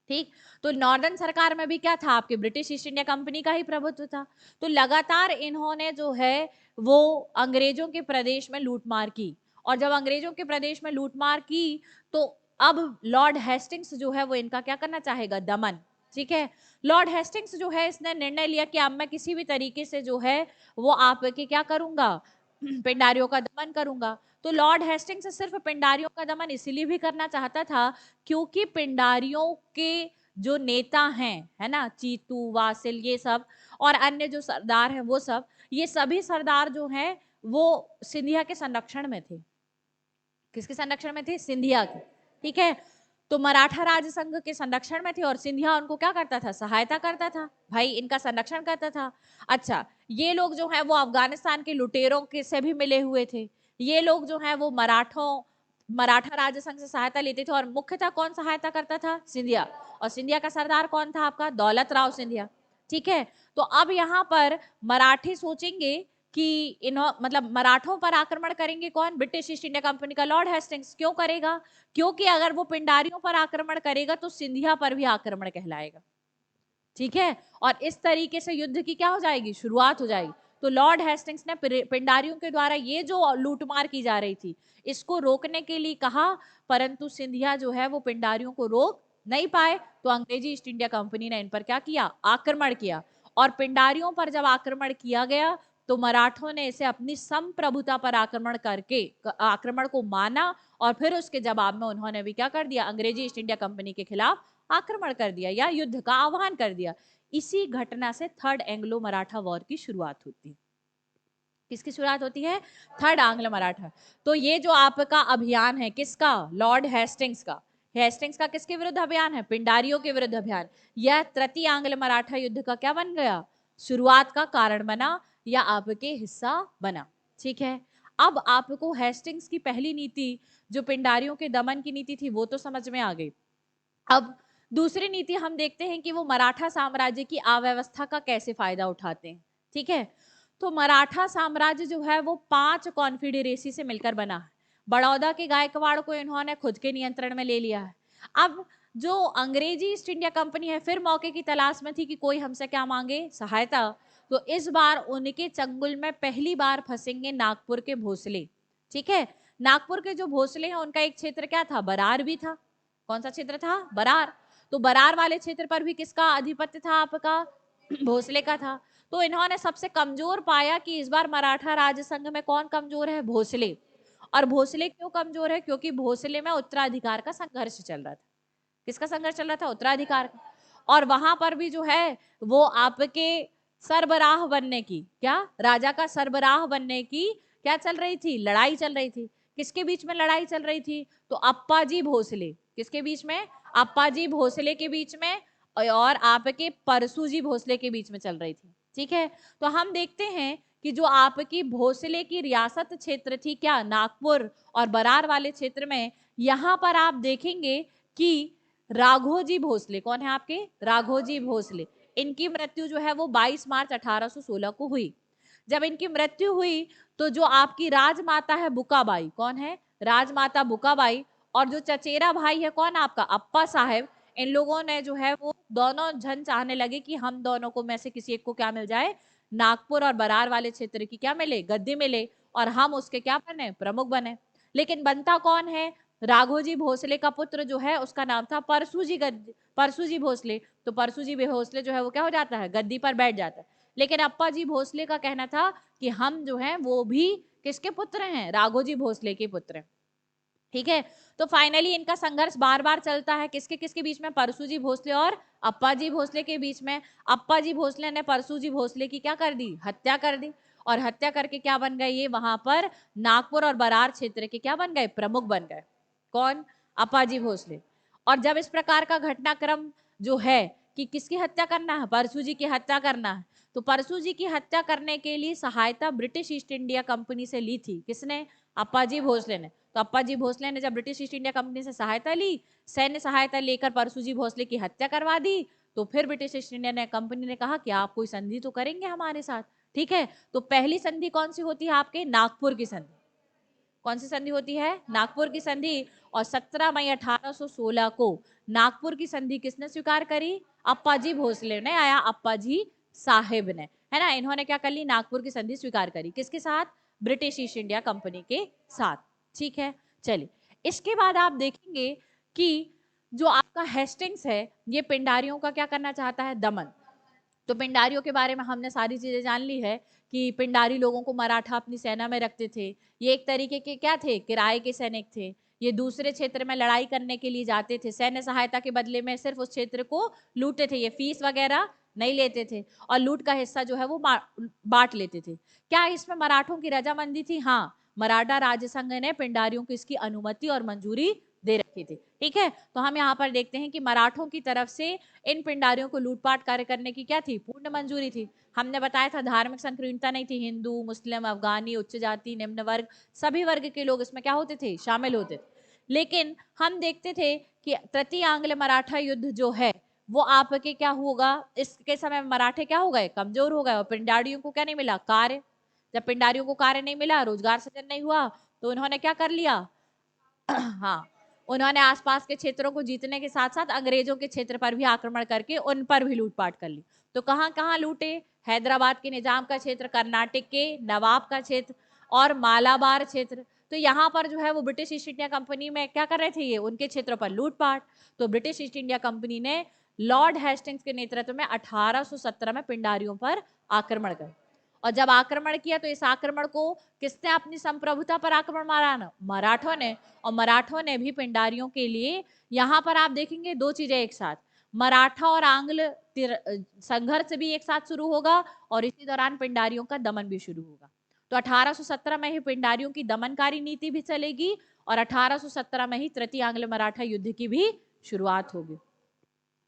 ठीक, तो नॉर्दर्न सरकार में भी क्या था, आपके ब्रिटिश ईस्ट इंडिया कंपनी का ही प्रभुत्व था। तो लगातार इन्होंने जो है वो अंग्रेजों के प्रदेश में लूटमार की, और जब अंग्रेजों के प्रदेश में लूटमार की तो अब लॉर्ड हेस्टिंग्स जो है वो इनका क्या करना चाहेगा, दमन। ठीक है, लॉर्ड हेस्टिंग्स जो है इसने निर्णय लिया कि अब मैं किसी भी तरीके से जो है वो आपके क्या करूंगा, पिंडारियों का दमन करूंगा। तो लॉर्ड हेस्टिंग्स सिर्फ पिंडारियों का दमन इसलिए भी करना चाहता था क्योंकि पिंडारियों के जो नेता हैं, है ना, चीतू, वासिल, ये सब, और अन्य जो सरदार हैं वो सब, ये सभी सरदार जो हैं वो सिंधिया के संरक्षण में थे। किसके संरक्षण में थे, सिंधिया के। ठीक है, तो मराठा राज संघ के संरक्षण में थे और सिंधिया उनको क्या करता था, सहायता करता था, भाई इनका संरक्षण करता था। अच्छा, ये लोग जो है वो अफगानिस्तान के लुटेरों के से भी मिले हुए थे, ये लोग जो है वो मराठा राज संघ से सहायता लेते थे, और मुख्यतः कौन सहायता करता था, सिंधिया। और सिंधिया का सरदार कौन था, आपका दौलत राव सिंधिया। ठीक है, तो अब यहाँ पर मराठी सोचेंगे कि मतलब मराठों पर आक्रमण करेंगे कौन, ब्रिटिश ईस्ट इंडिया कंपनी का लॉर्ड हेस्टिंग्स। क्यों करेगा, क्योंकि अगर वो पिंडारियों पर आक्रमण करेगा तो सिंधिया पर भी आक्रमण कहलाएगा। ठीक है, और इस तरीके से युद्ध की क्या हो जाएगी, शुरुआत हो जाएगी। तो लॉर्ड हेस्टिंग्स ने पिंडारियों के द्वारा ये जो लूटमार की जा रही थी इसको रोकने के लिए कहा, परंतु सिंधिया जो है वो पिंडारियों को रोक नहीं पाए, तो अंग्रेजी ईस्ट इंडिया कंपनी ने इन पर क्या किया, आक्रमण किया। और पिंडारियों पर जब आक्रमण किया गया तो मराठों ने इसे अपनी संप्रभुता पर आक्रमण करके आक्रमण को माना, और फिर उसके जवाब में उन्होंने भी क्या कर दिया, अंग्रेजी ईस्ट इंडिया कंपनी के खिलाफ आक्रमण कर दिया या युद्ध का आह्वान कर दिया। इसी घटना से थर्ड एंग्लो मराठा वॉर की शुरुआत होती है। किसकी शुरुआत होती है, थर्ड आंग्ल मराठा। तो ये जो आपका अभियान है किसका, लॉर्ड हेस्टिंग्स का। हेस्टिंग्स का किसके विरुद्ध अभियान है, पिंडारियों के विरुद्ध अभियान। यह तृतीय आंग्ल मराठा युद्ध का क्या बन गया, शुरुआत का कारण बना या आपके हिस्सा बना। ठीक है, अब आपको हेस्टिंग्स की पहली नीति जो पिंडारियों के दमन की नीति थी वो तो समझ में आ गई। अब दूसरी नीति हम देखते हैं कि वो मराठा साम्राज्य की अव्यवस्था का कैसे फायदा उठाते हैं। ठीक है, तो मराठा साम्राज्य जो है वो 5 कॉन्फेडरेसी से मिलकर बना है। बड़ौदा के गायकवाड़ को इन्होंने खुद के नियंत्रण में ले लिया है। अब जो अंग्रेजी ईस्ट इंडिया कंपनी है फिर मौके की तलाश में थी कि कोई हमसे क्या मांगे, सहायता। तो इस बार उनके चंगुल में पहली बार फंसेंगे नागपुर के भोसले। ठीक है, नागपुर के जो भोसले हैं उनका एक क्षेत्र क्या था, बरार भी था। कौन सा क्षेत्र था, बरार। तो बरार वाले क्षेत्र पर भी किसका आधिपत्य था, आपका भोसले का था। तो इन्होंने सबसे कमजोर पाया कि इस बार मराठा राज संघ में कौन कमजोर है, भोसले। और भोसले क्यों कमजोर है, क्योंकि भोसले में उत्तराधिकार का संघर्ष चल रहा था। किसका संघर्ष चल रहा था, उत्तराधिकार का। और वहां पर भी जो है वो आपके सरबराह बनने की, क्या, राजा का सरबराह बनने की क्या चल रही थी, लड़ाई चल रही थी। किसके बीच में लड़ाई चल रही थी, तो अप्पाजी भोसले, किसके बीच में, अप्पाजी भोसले के बीच में, और आपके परसूजी भोसले के बीच में चल रही थी। ठीक है, तो हम देखते हैं कि जो आपकी भोसले की रियासत क्षेत्र थी, क्या, नागपुर और बरार वाले क्षेत्र में, यहां पर आप देखेंगे कि राघोजी भोसले, कौन है आपके, राघोजी भोसले, इनकी मृत्यु जो है वो 22 मार्च 1816 को हुई। जब इनकी मृत्यु हुई तो जो आपकी राजमाता है बुकाबाई, कौन है, राजमाता बुकाबाई, और जो चचेरा भाई है कौन, आपका अप्पा साहेब, इन लोगों ने जो है वो दोनों जन चाहने लगे कि हम दोनों को में से किसी एक को क्या मिल जाए, नागपुर और बरार वाले क्षेत्र की क्या मिले, गद्दी मिले, और हम उसके क्या बने, प्रमुख बने। लेकिन बनता कौन है, राघोजी भोसले का पुत्र जो है उसका नाम था परसूजी भोसले। तो परसूजी भोसले जो है वो क्या हो जाता है, गद्दी पर बैठ जाता है। लेकिन अप्पा जी भोसले का कहना था कि हम जो है वो भी किसके पुत्र हैं, राघोजी भोसले के पुत्र हैं। ठीक है, तो फाइनली इनका संघर्ष बार बार चलता है, किसके किसके बीच में, परसूजी भोसले और अप्पाजी भोसले के बीच में। अप्पाजी भोसले ने परसूजी भोसले की क्या कर दी, हत्या कर दी, और हत्या करके क्या बन गए, ये वहां पर नागपुर और बरार क्षेत्र के क्या बन गए, प्रमुख बन गए। कौन, अप्पाजी भोसले। और जब इस प्रकार का घटनाक्रम जो है कि किसकी हत्या करना है, परसूजी की हत्या करना है, तो परसूजी की हत्या करने के लिए सहायता ब्रिटिश ईस्ट इंडिया कंपनी से ली थी, किसने, अप्पाजी भोसले ने। तो अप्पाजी भोसले ने जब ब्रिटिश ईस्ट इंडिया कंपनी से सहायता ली, सैन्य सहायता लेकर परसूजी भोसले की हत्या करवा दी, तो फिर ब्रिटिश ईस्ट इंडिया कंपनी ने कहा कि आप कोई संधि तो करेंगे हमारे साथ, ठीक है। तो पहली संधि कौन सी होती है आपके, नागपुर की संधि। कौन सी संधि होती है, नागपुर की संधि। और 17 मई 1816 को नागपुर की संधि किसने स्वीकार करी, अप्पाजी भोसले ने, आया अप्पाजी साहेब ने, है ना। इन्होंने क्या कर ली, नागपुर की संधि स्वीकार करी, किसके साथ, ब्रिटिश ईस्ट इंडिया कंपनी के साथ, ठीक है। चलिए, इसके बाद आप देखेंगे कि जो आपका हेस्टिंग्स है ये पिंडारियों का क्या करना चाहता है, दमन। तो पिंडारियों के बारे में हमने सारी चीजें जान ली है कि पिंडारी लोगों को मराठा अपनी सेना में रखते थे। ये एक तरीके के क्या थे, किराए के सैनिक थे। ये दूसरे क्षेत्र में लड़ाई करने के लिए जाते थे, सैन्य सहायता के बदले में सिर्फ उस क्षेत्र को लूटते थे। ये फीस वगैरह नहीं लेते थे और लूट का हिस्सा जो है वो बांट लेते थे। क्या इसमें मराठों की रजामंदी थी, हाँ, मराठा राज्य संघ ने पिंडारियों को इसकी अनुमति और मंजूरी दे रखी थी, ठीक है। तो हम यहाँ पर देखते हैं कि मराठों की तरफ से इन पिंडारियों को लूटपाट कार्य करने की क्या थी, पूर्ण मंजूरी थी। हमने बताया था धार्मिक संकीर्णता नहीं थी, हिंदू मुस्लिम अफगानी उच्च जाति निम्न वर्ग सभी वर्ग के लोग इसमें क्या होते थे, शामिल होते थे। लेकिन हम देखते थे कि तृतीय आंग्ल मराठा युद्ध जो है वो आपके क्या होगा, इसके समय मराठे क्या हो गए, कमजोर हो गए और पिंडारियों को क्या नहीं मिला, कार्य। जब पिंडारियों को कार्य नहीं मिला, रोजगार सृजन नहीं हुआ, तो उन्होंने क्या कर लिया हाँ, उन्होंने आसपास के क्षेत्रों को जीतने के साथ साथ अंग्रेजों के क्षेत्र पर भी आक्रमण करके उन पर भी लूटपाट कर ली। तो कहाँ कहाँ लूटे, हैदराबाद के निजाम का क्षेत्र, कर्नाटक के नवाब का क्षेत्र और मालाबार क्षेत्र। तो यहाँ पर जो है वो ब्रिटिश ईस्ट इंडिया कंपनी में क्या कर रहे थे, ये उनके क्षेत्रों पर लूटपाट। तो ब्रिटिश ईस्ट इंडिया कंपनी ने लॉर्ड हेस्टिंग्स के नेतृत्व में 1817 में पिंडारियों पर आक्रमण कर, और जब आक्रमण किया तो इस आक्रमण को किसने अपनी संप्रभुता पर आक्रमण मारा ना, मराठों ने। और मराठों ने भी पिंडारियों के लिए, यहाँ पर आप देखेंगे दो चीजें एक साथ, मराठा और आंग्ल संघर्ष भी एक साथ शुरू होगा और इसी दौरान पिंडारियों का दमन भी शुरू होगा। तो 1817 में ही पिंडारियों की दमनकारी नीति भी चलेगी और 1817 में ही तृतीय आंग्ल मराठा युद्ध की भी शुरुआत होगी,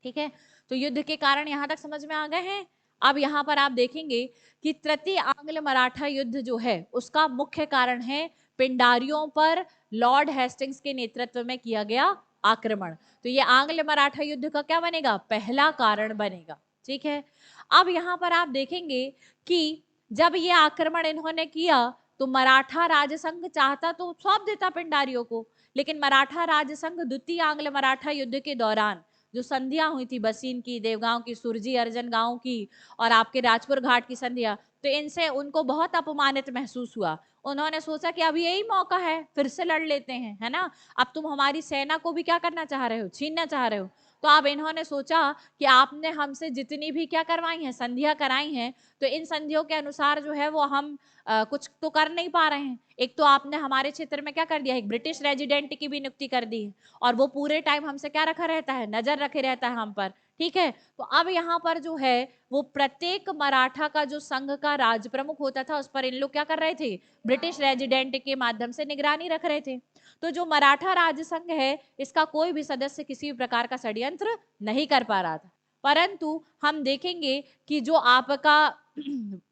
ठीक है। तो युद्ध के कारण यहां तक समझ में आ गए हैं। अब यहाँ पर आप देखेंगे कि तृतीय आंग्ल मराठा युद्ध जो है उसका मुख्य कारण है पिंडारियों पर लॉर्ड हेस्टिंग्स के नेतृत्व में किया गया आक्रमण। तो ये आंग्ल मराठा युद्ध का क्या बनेगा, पहला कारण बनेगा, ठीक है। अब यहाँ पर आप देखेंगे कि जब ये आक्रमण इन्होंने किया तो मराठा राजसंघ चाहता तो सौंप देता पिंडारियों को, लेकिन मराठा राजसंघ द्वितीय आंग्ल मराठा युद्ध के दौरान जो संधियां हुई थी, बसीन की, देवगांव की, सुरजी अर्जन गांव की और आपके राजपुर घाट की संधियां, तो इनसे उनको बहुत अपमानित महसूस हुआ। उन्होंने सोचा कि अब यही मौका है, फिर से लड़ लेते हैं, है ना। अब तुम हमारी सेना को भी क्या करना चाह रहे हो, छीनना चाह रहे हो। तो अब इन्होंने सोचा कि आपने हमसे जितनी भी क्या करवाई हैं, संधियां कराई हैं, तो इन संधियों के अनुसार जो है वो हम कुछ तो कर नहीं पा रहे हैं। एक तो आपने हमारे क्षेत्र में क्या कर दिया, एक ब्रिटिश रेजिडेंट की भी नियुक्ति कर दी है और वो पूरे टाइम हमसे क्या रखा रहता है, नजर रखे रहता है हम पर, ठीक है। तो अब यहाँ पर जो है वो प्रत्येक मराठा का जो संघ का राज प्रमुख होता था उस पर इन लोग क्या कर रहे थे, ब्रिटिश रेजिडेंट के माध्यम से निगरानी रख रहे थे। तो जो मराठा राज संघ है इसका कोई भी सदस्य किसी भी प्रकार का षड्यंत्र नहीं कर पा रहा था। परंतु हम देखेंगे कि जो आपका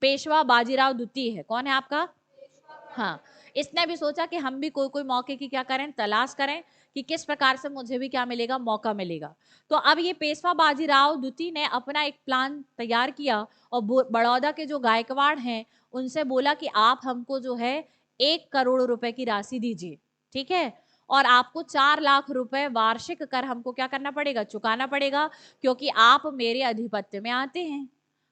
पेशवा बाजीराव द्वितीय है, कौन है आपका, हाँ, इसने भी सोचा कि हम भी कोई कोई मौके की क्या करें, तलाश करें कि किस प्रकार से मुझे भी क्या मिलेगा, मौका मिलेगा। तो अब ये पेशवा बाजीराव द्वितीय ने अपना एक प्लान तैयार किया और बड़ौदा के जो गायकवाड़ हैं उनसे बोला कि आप हमको जो है 1 करोड़ रुपए की राशि दीजिए, ठीक है, और आपको 4 लाख रुपए वार्षिक कर हमको क्या करना पड़ेगा, चुकाना पड़ेगा, क्योंकि आप मेरे अधिपत्य में आते हैं।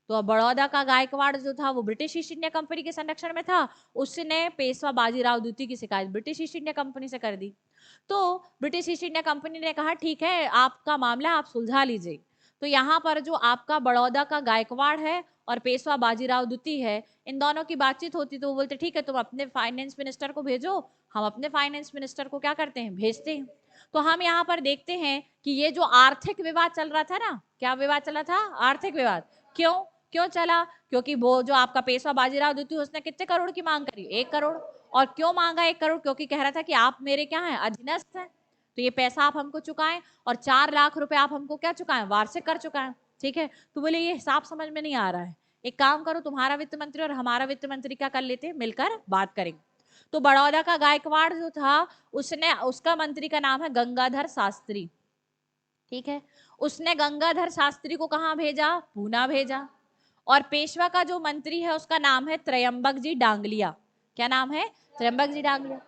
तो बड़ौदा का गायकवाड़ जो था वो ब्रिटिश ईस्ट इंडिया कंपनी के संरक्षण में था, उसने पेशवा बाजीराव द्वितीय की शिकायत ब्रिटिश ईस्ट इंडिया कंपनी से कर दी। तो ब्रिटिश ईस्ट इंडिया कंपनी ने कहा ठीक है, आपका मामला आप सुलझा लीजिए। तो यहाँ पर जो आपका बड़ौदा का गायकवाड़ है और पेशवा बाजीराव द्वितीय है, इन दोनों की बातचीत होती तो वो बोलते ठीक है तुम अपने फाइनेंस मिनिस्टर को भेजो, हम अपने फाइनेंस मिनिस्टर को क्या करते हैं, भेजते हैं। तो हम यहाँ पर देखते हैं कि ये जो आर्थिक विवाद चल रहा था ना, क्या विवाद चला था, आर्थिक विवाद। क्यों क्यों चला, क्योंकि वो जो आपका पेशवा बाजीराव द्वितीय उसने कितने करोड़ की मांग करी, 1 करोड़। और क्यों मांगा 1 करोड़, क्योंकि कह रहा था कि आप मेरे क्या हैं, अधीनस्थ हैं, तो ये पैसा आप हमको चुकाएं और 4 लाख रुपए आप हमको क्या चुकाएं, वार्षिक कर चुकाएं, ठीक है। तो बोले ये हिसाब समझ में नहीं आ रहा है, एक काम करो, तुम्हारा वित्त मंत्री और हमारा वित्त मंत्री क्या कर लेते हैं, मिलकर बात करेंगे। तो बड़ौदा का गायकवाड़ जो था उसने, उसका मंत्री का नाम है गंगाधर शास्त्री, ठीक है। उसने गंगाधर शास्त्री को कहाँ भेजा? पूना भेजा। और पेशवा का जो मंत्री है उसका नाम है त्रयंबक जी डांगलिया। क्या नाम है? त्रयंबक जी डांगलिया।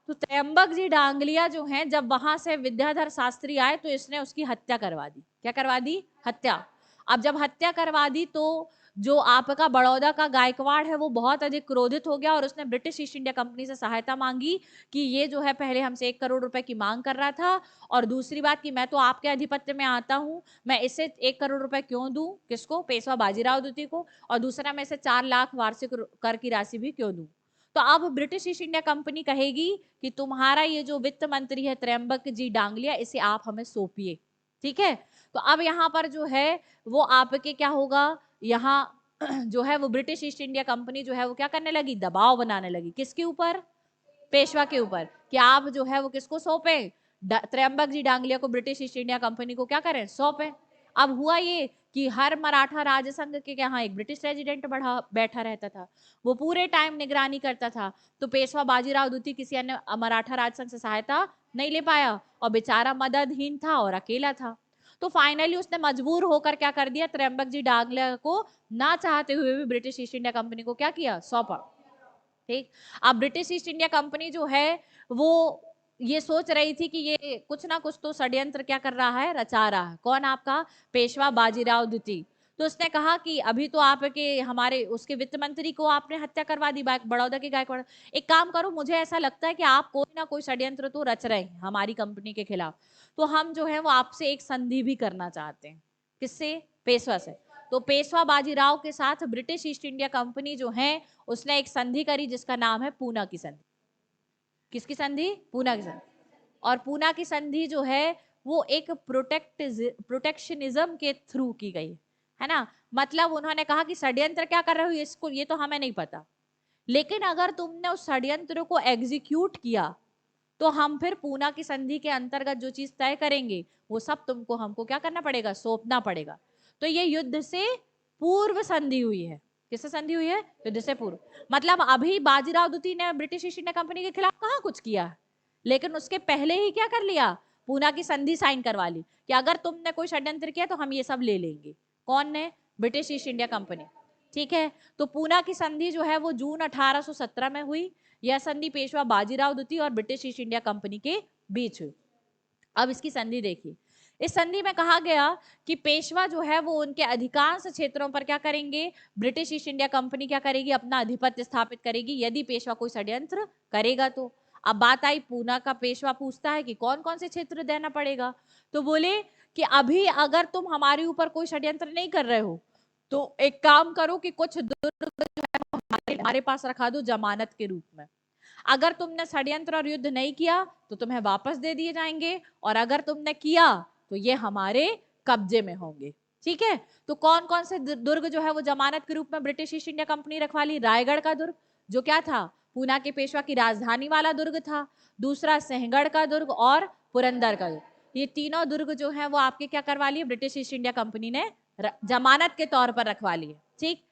तो त्रयंबक जी डांगलिया जो हैं, जब वहां से विद्याधर शास्त्री आए तो इसने उसकी हत्या करवा दी। क्या करवा दी? हत्या। अब जब हत्या करवा दी तो जो आपका बड़ौदा का गायकवाड़ है वो बहुत अधिक क्रोधित हो गया और उसने ब्रिटिश ईस्ट इंडिया कंपनी से सहायता मांगी कि ये जो है पहले हमसे 1 करोड़ रुपए की मांग कर रहा था, और दूसरी बात कि मैं तो आपके आधिपत्य में आता हूँ, मैं इसे 1 करोड़ रुपए क्यों दूं? किसको? पेशवा बाजीराव द्वितीय को। और दूसरा, मैं इसे 4 लाख वार्षिक कर की राशि भी क्यों दूं? तो अब ब्रिटिश ईस्ट इंडिया कंपनी कहेगी कि तुम्हारा ये जो वित्त मंत्री है त्रयंबक जी डांगलिया, इसे आप हमें सौंपिए। ठीक है। तो अब यहाँ पर जो है वो आपके क्या होगा, यहाँ जो है वो ब्रिटिश ईस्ट इंडिया कंपनी जो है वो क्या करने लगी? दबाव बनाने लगी। किसके ऊपर? पेशवा के ऊपर, कि आप जो है वो किसको सौंपे? त्रयंबक जी डांगलिया को ब्रिटिश ईस्ट इंडिया कंपनी को क्या करें? सौंपे। अब हुआ ये कि हर मराठा राज संघ के यहाँ एक ब्रिटिश रेजिडेंट बैठा रहता था, वो पूरे टाइम निगरानी करता था। तो पेशवा बाजीराव द्वितीय किसी अन्य मराठा राज संघ से सहायता नहीं ले पाया और बेचारा मददहीन था और अकेला था। तो फाइनली उसने मजबूर होकर क्या कर दिया? त्रयंबक जी डांगलिया को ना चाहते हुए भी ब्रिटिश ईस्ट इंडिया कंपनी को क्या किया? सौंपा। ठीक। अब ब्रिटिश ईस्ट इंडिया कंपनी जो है वो ये सोच रही थी कि ये कुछ ना कुछ तो षड्यंत्र क्या कर रहा है? रचा रहा है। कौन? आपका पेशवा बाजीराव द्वितीय। तो उसने कहा कि अभी तो आपके हमारे उसके वित्त मंत्री को आपने हत्या करवा दी, बड़ौदा के गायकवाड़। एक काम करो, मुझे ऐसा लगता है कि आप कोई ना कोई षड्यंत्र तो रच रहे हैं हमारी कंपनी के खिलाफ, तो हम जो है वो आपसे एक संधि भी करना चाहते हैं। किससे? पेशवा से। तो पेशवा बाजीराव के साथ ब्रिटिश ईस्ट इंडिया कंपनी जो है उसने एक संधि करी जिसका नाम है पूना की संधि। किसकी संधि? पूना की संधि। और पूना की संधि जो है वो एक प्रोटेक्शनिज्म के थ्रू की गई है ना। मतलब उन्होंने कहा कि षड्यंत्र क्या कर रहे हो इसको, ये तो हमें नहीं पता, लेकिन अगर तुमने उस षड्यंत्र को एग्जीक्यूट किया तो हम फिर पूना की संधि के अंतर्गत जो चीज तय करेंगे वो सब तुमको हमको क्या करना पड़ेगा? सौंपना पड़ेगा। तो ये युद्ध से पूर्व संधि हुई है। किससे संधि हुई है? युद्ध से पूर्व। मतलब अभी बाजीराव द्वितीय ने ब्रिटिश ईस्ट इंडिया कंपनी के खिलाफ कहाँ कुछ किया, लेकिन उसके पहले ही क्या कर लिया? पूना की संधि साइन करवा ली कि अगर तुमने कोई षड्यंत्र किया तो हम ये सब ले लेंगे। कौन ने? British east India company. ठीक है। तो पूना की संधि जो है वो जून 1817 में हुई। यह संधि पेशवा बाजीराव द्वितीय और ब्रिटिश ईस्ट इंडिया कंपनी के बीच हुई। अब इसकी संधि देखिए। इस संधि में कहा गया कि पेशवा जो है वो उनके अधिकांश क्षेत्रों पर क्या करेंगे? ब्रिटिश ईस्ट इंडिया कंपनी क्या करेगी? अपना आधिपत्य स्थापित करेगी यदि पेशवा कोई षड्यंत्र करेगा तो। अब बात आई पूना का। पेशवा पूछता है कि कौन कौन से क्षेत्र देना पड़ेगा, तो बोले कि अभी अगर तुम हमारे ऊपर कोई षड्यंत्र नहीं कर रहे हो तो एक काम करो कि कुछ दुर्ग जो है हमारे पास रखा दो जमानत के रूप में। अगर तुमने षड्यंत्र और युद्ध नहीं किया तो तुम्हें वापस दे दिए जाएंगे, और अगर तुमने किया तो ये हमारे कब्जे में होंगे। ठीक है। तो कौन कौन से दुर्ग जो है वो जमानत के रूप में ब्रिटिश ईस्ट इंडिया कंपनी रखवा ली? रायगढ़ का दुर्ग, जो क्या था? पूना के पेशवा की राजधानी वाला दुर्ग था। दूसरा सिंहगढ़ का दुर्ग और पुरंदर का दुर्ग। ये तीनों दुर्ग जो है वो आपके क्या करवा लिए? ब्रिटिश ईस्ट इंडिया कंपनी ने जमानत के तौर पर रखवा लिए। ठीक।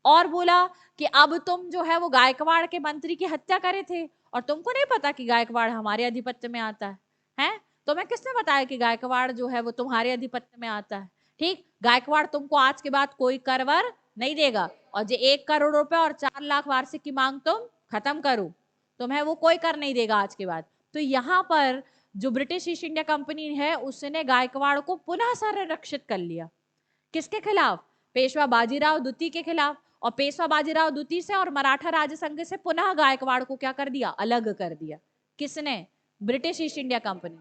और बोला कि अब तुम जो है वो गायकवाड़ के मंत्री की हत्या करे थे और तुमको नहीं पता कि गायकवाड़ हमारे आधिपत्य में आता है, हैं? तुम्हें किसने बताया कि गायकवाड़ जो है वो तुम्हारे आधिपत्य में आता है? ठीक। गायकवाड़ तुमको आज के बाद कोई करवर नहीं देगा, और जो 1 करोड़ रुपए और 4 लाख वार्षिक की मांग तुम खत्म करो, तुम्हें वो कोई कर नहीं देगा आज के बाद। तो यहाँ पर जो ब्रिटिश ईस्ट इंडिया कंपनी है उसने गायकवाड़ को पुनः संरक्षित कर लिया। किसके खिलाफ? पेशवा बाजीराव द्वितीय के खिलाफ। और पेशवा बाजीराव द्वितीय से और मराठा राज संघ से पुनः गायकवाड़ को क्या कर दिया? अलग कर दिया। किसने? British east India company.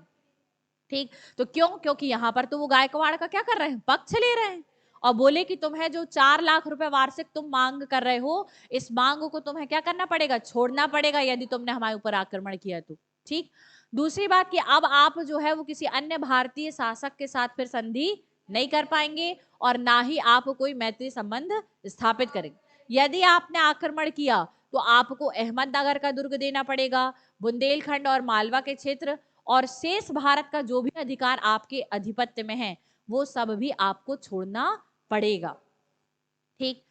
ठीक। तो क्यों? क्योंकि यहां पर तो वो गायकवाड़ का क्या कर रहे हैं? पक्ष ले रहे हैं, और बोले कि तुम्हें जो 4 लाख रुपए वार्षिक तुम मांग कर रहे हो, इस मांग को तुम्हें क्या करना पड़ेगा? छोड़ना पड़ेगा यदि तुमने हमारे ऊपर आक्रमण किया तो। ठीक। दूसरी बात कि अब आप जो है वो किसी अन्य भारतीय शासक के साथ फिर संधि नहीं कर पाएंगे और ना ही आप कोई मैत्री संबंध स्थापित करेंगे। यदि आपने आक्रमण किया तो आपको अहमदनगर का दुर्ग देना पड़ेगा, बुंदेलखंड और मालवा के क्षेत्र और शेष भारत का जो भी अधिकार आपके अधिपत्य में है वो सब भी आपको छोड़ना पड़ेगा। ठीक।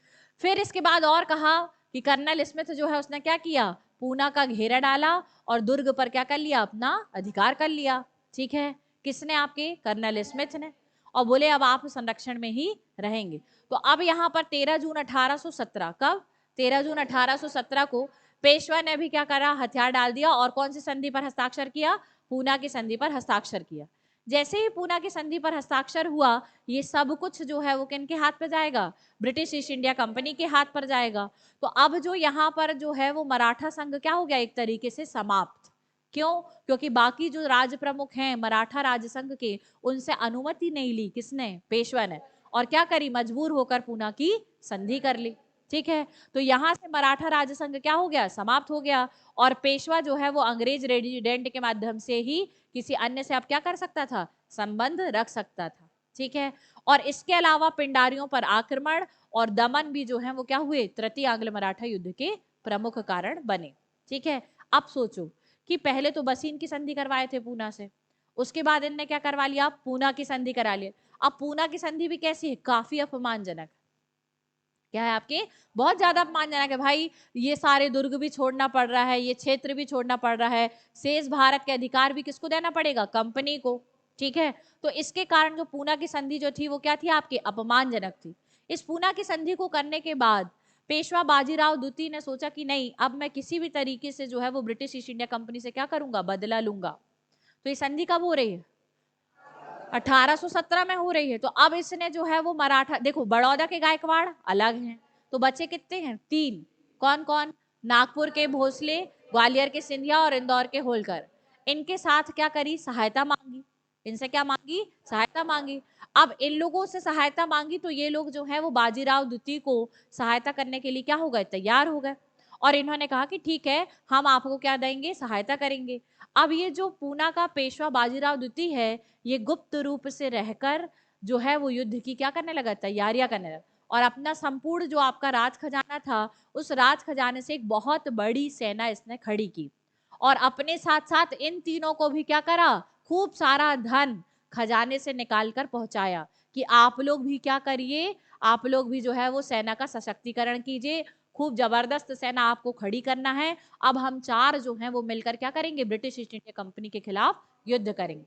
फिर इसके बाद और कहा कि कर्नल स्मिथ जो है उसने क्या किया? पूना का घेरा डाला और दुर्ग पर क्या कर लिया? अपना अधिकार कर लिया। ठीक है। किसने? आपके कर्नल स्मिथ ने। और बोले अब आप संरक्षण में ही रहेंगे। तो अब यहाँ पर 13 जून 1817, कब 13 जून 1817 को पेशवा ने भी क्या करा, हथियार डाल दिया और कौन सी संधि पर हस्ताक्षर किया, पूना की संधि पर हस्ताक्षर किया। जैसे ही पूना की संधि पर हस्ताक्षर हुआ, ये सब कुछ जो है वो किनके हाथ पे जाएगा, ब्रिटिश ईस्ट इंडिया कंपनी के हाथ पर जाएगा। तो अब जो यहाँ पर जो है वो मराठा संघ क्या हो गया, एक तरीके से समाप्त। क्यों, क्योंकि बाकी जो राज प्रमुख हैं मराठा राज संघ के, उनसे अनुमति नहीं ली किसने, पेशवा ने, और क्या करी, मजबूर होकर पूना की संधि कर ली। ठीक है, तो यहां से मराठा राज संघ क्या हो गया, समाप्त हो गया। और पेशवा जो है वो अंग्रेज रेजिडेंट के माध्यम से ही किसी अन्य से अब क्या कर सकता था, संबंध रख सकता था। ठीक है, और इसके अलावा पिंडारियों पर आक्रमण और दमन भी जो है वो क्या हुए, तृतीय आंग्ल मराठा युद्ध के प्रमुख कारण बने। ठीक है, अब सोचो कि पहले तो बसीन की संधि करवाए थे पूना से, उसके बाद इनने क्या करवा लिया, पूना की संधि करा लिया। अब पूना की संधि भी कैसी है, काफी अपमानजनक। क्या है आपके, बहुत ज्यादा अपमानजनक है भाई। ये सारे दुर्ग भी छोड़ना पड़ रहा है, ये क्षेत्र भी छोड़ना पड़ रहा है, शेष भारत के अधिकार भी किसको देना पड़ेगा, कंपनी को। ठीक है, तो इसके कारण जो पूना की संधि जो थी वो क्या थी आपकी, अपमानजनक थी। इस पूना की संधि को करने के बाद पेशवा बाजीराव द्वितीय ने सोचा कि नहीं, अब मैं किसी भी तरीके से जो है वो ब्रिटिश ईस्ट इंडिया कंपनी से क्या करूंगा, बदला लूंगा। तो ये संधि कब हो रही है, 1817 में हो रही है। तो अब इसने जो है वो मराठा, देखो बड़ौदा के गायकवाड़ अलग हैं, तो बच्चे कितने हैं, 3। कौन कौन, नागपुर के भोसले, ग्वालियर के सिंधिया और इंदौर के होलकर। इनके साथ क्या करी, सहायता मांगी, इनसे क्या मांगी, सहायता मांगी। अब इन लोगों से सहायता मांगी तो ये लोग जो है वो बाजीराव द्वितीय को सहायता करने के लिए क्या हो गए, तैयार हो गए। और इन्होंने कहा कि ठीक है, हम आपको क्या देंगे, सहायता करेंगे। अब ये जो पूना का पेशवा बाजीराव द्वितीय है, ये गुप्त रूप से रहकर जो है वो युद्ध की क्या करने लगा, तैयारियां करने लगा। और अपना संपूर्ण जो आपका राज खजाना था, उस राज खजाने से एक बहुत बड़ी सेना इसने खड़ी की। और अपने साथ साथ इन तीनों को भी क्या करा, खूब सारा धन खजाने से निकाल कर पहुंचाया कि आप लोग भी क्या करिए, आप लोग भी जो है वो सेना का सशक्तिकरण कीजिए, खूब जबरदस्त सेना आपको खड़ी करना है। अब हम 4 जो हैं वो मिलकर क्या करेंगे, ब्रिटिश ईस्ट इंडिया कंपनी के खिलाफ युद्ध करेंगे।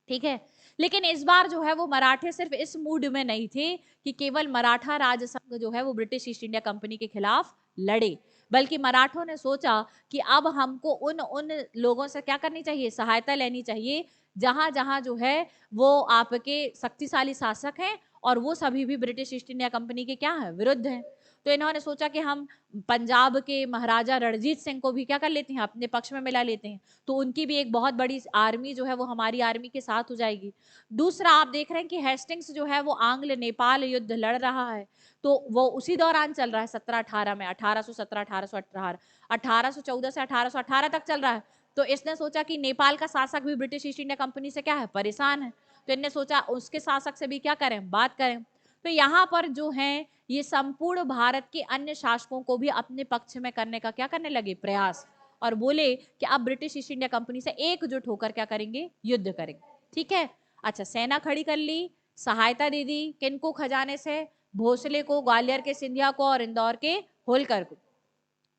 ठीक है, लेकिन इस बार जो है वो मराठे सिर्फ इस मूड में नहीं थे कि केवल मराठा राज संघ जो है वो ब्रिटिश ईस्ट इंडिया कंपनी के खिलाफ लड़े, बल्कि मराठों ने सोचा कि अब हमको उन उन लोगों से क्या करनी चाहिए, सहायता लेनी चाहिए, जहां जहां जो है वो आपके शक्तिशाली शासक हैं और वो सभी भी ब्रिटिश ईस्ट इंडिया कंपनी के क्या है, विरुद्ध हैं। तो इन्होंने सोचा कि हम पंजाब के महाराजा रणजीत सिंह को भी क्या कर लेते हैं, अपने पक्ष में मिला लेते हैं, तो उनकी भी एक बहुत बड़ी आर्मी जो है वो हमारी आर्मी के साथ हो जाएगी। दूसरा आप देख रहे हैं कि हेस्टिंग्स जो है वो आंग्ल नेपाल युद्ध लड़ रहा है, तो वो उसी दौरान चल रहा है 1718 में, 1817 1818 1814 से 1818 तक चल रहा है। तो इसने सोचा कि नेपाल का शासक भी ब्रिटिश ईस्ट इंडिया कंपनी से क्या है, परेशान है, तो इनने सोचा उसके शासक से भी क्या करें, बात करें। तो यहाँ पर जो है ये संपूर्ण भारत के अन्य शासकों को भी अपने पक्ष में करने का क्या करने लगे, प्रयास, और बोले कि अब ब्रिटिश ईस्ट इंडिया कंपनी से एकजुट होकर क्या करेंगे, युद्ध करेंगे। ठीक है, अच्छा, सेना खड़ी कर ली, सहायता दे दी, किनको, खजाने से, भोसले को, ग्वालियर के सिंधिया को और इंदौर के होलकर को।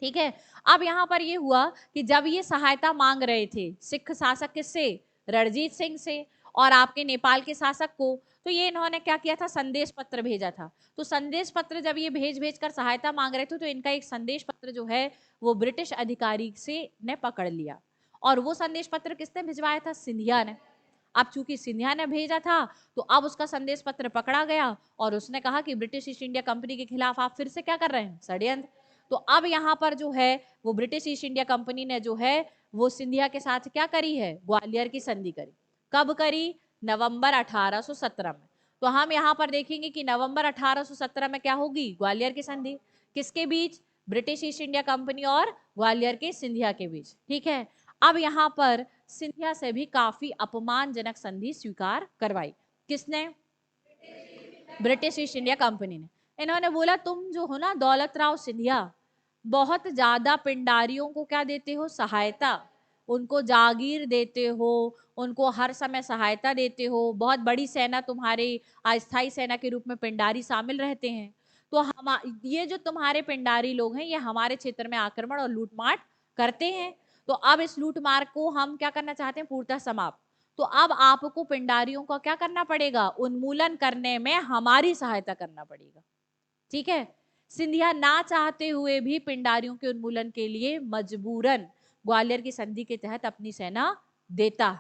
ठीक है, अब यहाँ पर ये हुआ कि जब ये सहायता मांग रहे थे सिख शासक किससे, रणजीत सिंह से, और आपके नेपाल के शासक को, तो ये इन्होंने क्या किया था, संदेश पत्र भेजा था। तो संदेश पत्र जब ये भेज भेज कर सहायता मांग रहे थे, तो इनका एक संदेश पत्र जो है वो ब्रिटिश अधिकारी से ने पकड़ लिया। और वो संदेश पत्र किसने भिजवाया था, सिंधिया ने। अब चूंकि सिंधिया ने भेजा था, तो अब उसका संदेश पत्र पकड़ा गया और उसने कहा कि ब्रिटिश ईस्ट इंडिया कंपनी के खिलाफ आप फिर से क्या कर रहे हैं, षड्यंत्र। तो अब यहाँ पर जो है वो ब्रिटिश ईस्ट इंडिया कंपनी ने जो है वो सिंधिया के साथ क्या करी है, ग्वालियर की संधि करी। कब करी, नवंबर 1817 में। तो हम यहाँ पर देखेंगे कि नवंबर 1817 में क्या होगी, ग्वालियर की संधि, किसके बीच, ब्रिटिश ईस्ट इंडिया कंपनी और ग्वालियर के सिंधिया के बीच। ठीक है, अब यहाँ पर सिंधिया से भी काफी अपमानजनक संधि स्वीकार करवाई, किसने, ब्रिटिश ईस्ट इंडिया कंपनी ने। इन्होंने बोला तुम जो हो ना दौलत राव सिंधिया, बहुत ज्यादा पिंडारियों को क्या देते हो, सहायता, उनको जागीर देते हो, उनको हर समय सहायता देते हो, बहुत बड़ी सेना तुम्हारे अस्थायी सेना के रूप में पिंडारी शामिल रहते हैं। तो हम ये जो तुम्हारे पिंडारी लोग हैं ये हमारे क्षेत्र में आक्रमण और लूटमार करते हैं। तो अब इस लूटमार को हम क्या करना चाहते हैं, पूर्णतः समाप्त। तो अब आपको पिंडारियों का क्या करना पड़ेगा, उन्मूलन करने में हमारी सहायता करना पड़ेगा। ठीक है, सिंधिया ना चाहते हुए भी पिंडारियों के उन्मूलन के लिए मजबूरन ग्वालियर की संधि के तहत अपनी सेना देता।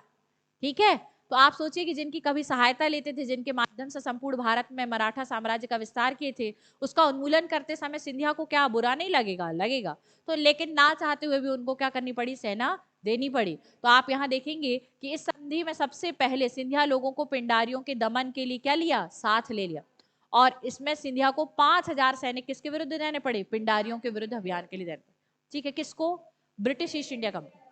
ठीक है, तो आप सोचिए कि जिनकी कभी सहायता लेते थे, जिनके माध्यम से संपूर्ण भारत में मराठा साम्राज्य का विस्तार किए थे, उसका उन्मूलन करते समय सिंधिया को क्या बुरा नहीं लगेगा, लगेगा। तो लेकिन ना चाहते हुए भी उनको क्या करनी पड़ी, सेना देनी पड़ी। तो आप यहाँ देखेंगे कि इस संधि में सबसे पहले सिंधिया लोगों को पिंडारियों के दमन के लिए क्या लिया, साथ ले लिया। और इसमें सिंधिया को 5000 सैनिक किसके विरुद्ध देने पड़े, पिंडारियों के विरुद्ध अभियान के लिए देने पड़े। ठीक है, किसको, ब्रिटिश ईस्ट इंडिया कंपनी।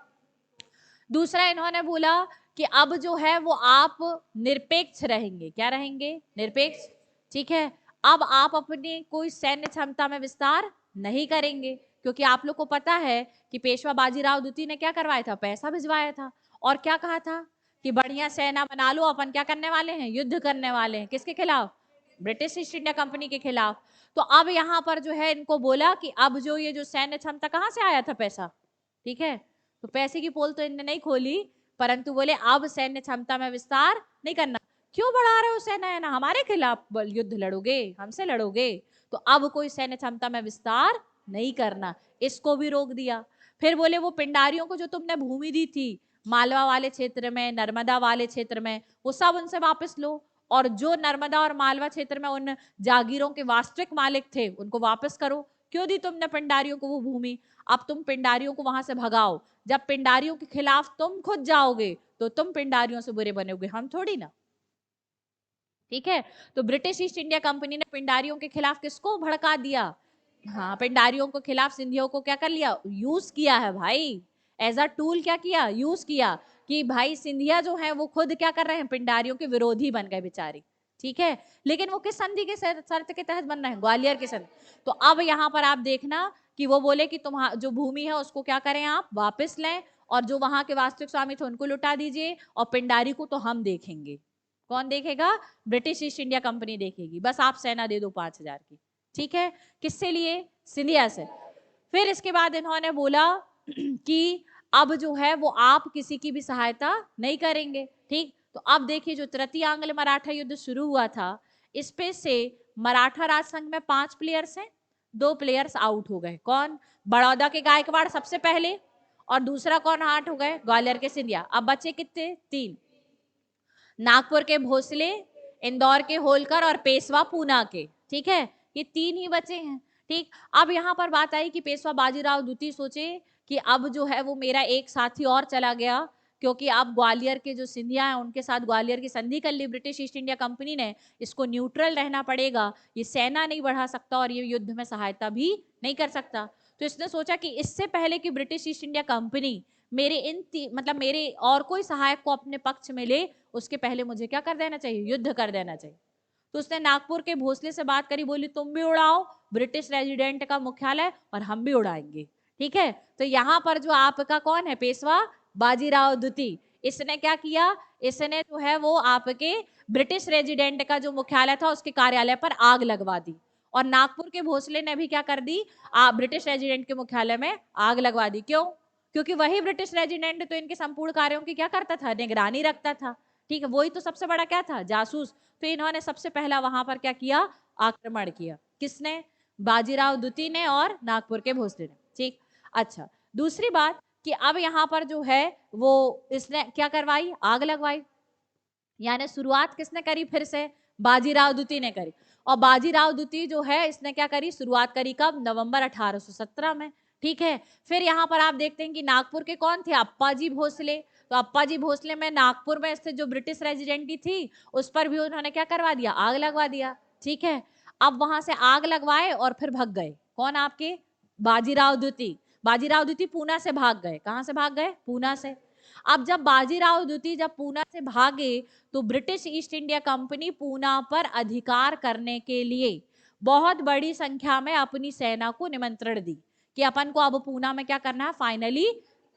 दूसरा इन्होंने बोला कि अब जो है वो आप निरपेक्ष रहेंगे, क्या रहेंगे, निरपेक्ष। ठीक है, अब आप अपनी कोई सैन्य क्षमता में विस्तार नहीं करेंगे, क्योंकि आप लोग को पता है कि पेशवा बाजीराव द्वितीय ने क्या करवाया था, पैसा भिजवाया था, और क्या कहा था कि बढ़िया सेना बना लो, अपन क्या करने वाले हैं, युद्ध करने वाले हैं, किसके खिलाफ, ब्रिटिश ईस्ट इंडिया कंपनी के खिलाफ। तो अब यहाँ पर जो है इनको बोला कि अब जो ये जो सैन्य क्षमता, कहाँ से आया था पैसा, ठीक है, तो पैसे की पोल तो इनने नहीं खोली, परंतु बोले अब सैन्य क्षमता में विस्तार नहीं करना। क्यों बढ़ा रहे हो सेना, है ना, हमारे खिलाफ युद्ध लड़ोगे, हमसे लड़ोगे, तो अब कोई सैन्य क्षमता में विस्तार नहीं करना, इसको भी रोक दिया। फिर बोले वो पिंडारियों को जो तुमने भूमि दी थी मालवा वाले क्षेत्र में, नर्मदा वाले क्षेत्र में, वो सब उनसे वापस लो, और जो नर्मदा और मालवा क्षेत्र में उन जागीरों के वास्तविक मालिक थे उनको वापस करो। क्यों दी तुमने पिंडारियों को वो भूमि, अब तुम पिंडारियों को वहां से भगाओ। जब पिंडारियों के खिलाफ तुम खुद जाओगे तो तुम पिंडारियों से बुरे बनोगे, हम थोड़ी ना। ठीक है, तो ब्रिटिश ईस्ट इंडिया कंपनी ने पिंडारियों के खिलाफ किसको भड़का दिया, हाँ, पिंडारियों के खिलाफ सिंधियों को क्या कर लिया, यूज किया है भाई, एज अ टूल क्या किया, यूज किया, कि भाई सिंधिया जो है वो खुद क्या कर रहे हैं, पिंडारियों के विरोधी बन गए बेचारे। ठीक है, लेकिन वो किस संधि के शर्त के तहत बन रहे हैं, ग्वालियर के संधि। तो अब यहाँ पर आप देखना कि वो बोले कि तुम जो भूमि है उसको क्या करें, आप वापस लें, और जो वहां के वास्तविक स्वामी थे उनको लुटा दीजिए, और पिंडारी को तो हम देखेंगे। कौन देखेगा, ब्रिटिश ईस्ट इंडिया कंपनी देखेगी, बस आप सेना दे दो 5000 की। ठीक है, किससे लिए, सिंधिया से। फिर इसके बाद इन्होंने बोला कि अब जो है वो आप किसी की भी सहायता नहीं करेंगे। ठीक, तो अब देखिए जो तृतीय आंग्ल मराठा युद्ध शुरू हुआ था, इस पे से मराठा राज संघ में 5 प्लेयर्स हैं, 2 प्लेयर्स आउट हो गए। कौन, बड़ौदा के गायकवाड़ सबसे पहले, और दूसरा कौन आउट हो गए, ग्वालियर के सिंधिया। अब बचे कितने, 3, नागपुर के भोसले, इंदौर के होलकर, और पेशवा पूना के। ठीक है, ये 3 ही बचे हैं। ठीक, अब यहाँ पर बात आई कि पेशवा बाजीराव द्वितीय सोचे कि अब जो है वो मेरा एक साथी और चला गया, क्योंकि अब ग्वालियर के जो सिंधिया हैं उनके साथ ग्वालियर की संधि कर ली ब्रिटिश ईस्ट इंडिया कंपनी ने, इसको न्यूट्रल रहना पड़ेगा, ये सेना नहीं बढ़ा सकता और ये युद्ध में सहायता भी नहीं कर सकता। तो इसने सोचा कि इससे पहले कि ब्रिटिश ईस्ट इंडिया कंपनी मेरे मतलब मेरे और कोई सहायक को अपने पक्ष में ले, उसके पहले मुझे क्या कर देना चाहिए, युद्ध कर देना चाहिए। तो उसने नागपुर के भोसले से बात करी, बोली तुम भी उड़ाओ ब्रिटिश रेजिडेंट का मुख्यालय और हम भी उड़ाएंगे। ठीक है, तो यहाँ पर जो आपका कौन है, पेशवा बाजीराव द्वितीय, इसने क्या किया, इसने जो है वो आपके ब्रिटिश रेजिडेंट का जो मुख्यालय था उसके कार्यालय पर आग लगवा दी, और नागपुर के भोसले ने भी क्या कर दी, ब्रिटिश रेजिडेंट के मुख्यालय में आग लगवा दी। क्यों, क्योंकि वही ब्रिटिश रेजिडेंट तो इनके संपूर्ण कार्यों की क्या करता था, निगरानी रखता था। ठीक है, वही तो सबसे बड़ा क्या था, जासूस। तो इन्होंने सबसे पहला वहां पर क्या किया, आक्रमण किया, किसने, बाजीराव द्वितीय ने और नागपुर के भोसले ने। ठीक, अच्छा, दूसरी बात कि अब यहाँ पर जो है वो इसने क्या करवाई, आग लगवाई, यानी शुरुआत किसने करी, फिर से बाजीराव द्वितीय ने करी। और बाजीराव द्वितीय जो है इसने क्या करी, शुरुआत करी कब, नवंबर 1817 में। ठीक है, फिर यहाँ पर आप देखते हैं कि नागपुर के कौन थे, अप्पाजी भोसले। तो अप्पाजी भोसले में नागपुर में स्थित जो ब्रिटिश रेजिडेंटी थी उस पर भी उन्होंने क्या करवा दिया, आग लगवा दिया। ठीक है, अब वहां से आग लगवाए और फिर भाग गए, कौन, आपके बाजीराव द्वितीय। बाजीराव द्वितीय पूना से भाग गए, कहां से भाग गए, पूना से। अब जब बाजीराव द्वितीय जब पूना से भागे तो British east India company Poona पर अधिकार करने के लिए बहुत बड़ी संख्या में अपनी सेना को निमंत्रण दी कि अपन को अब पूना में क्या करना है, फाइनली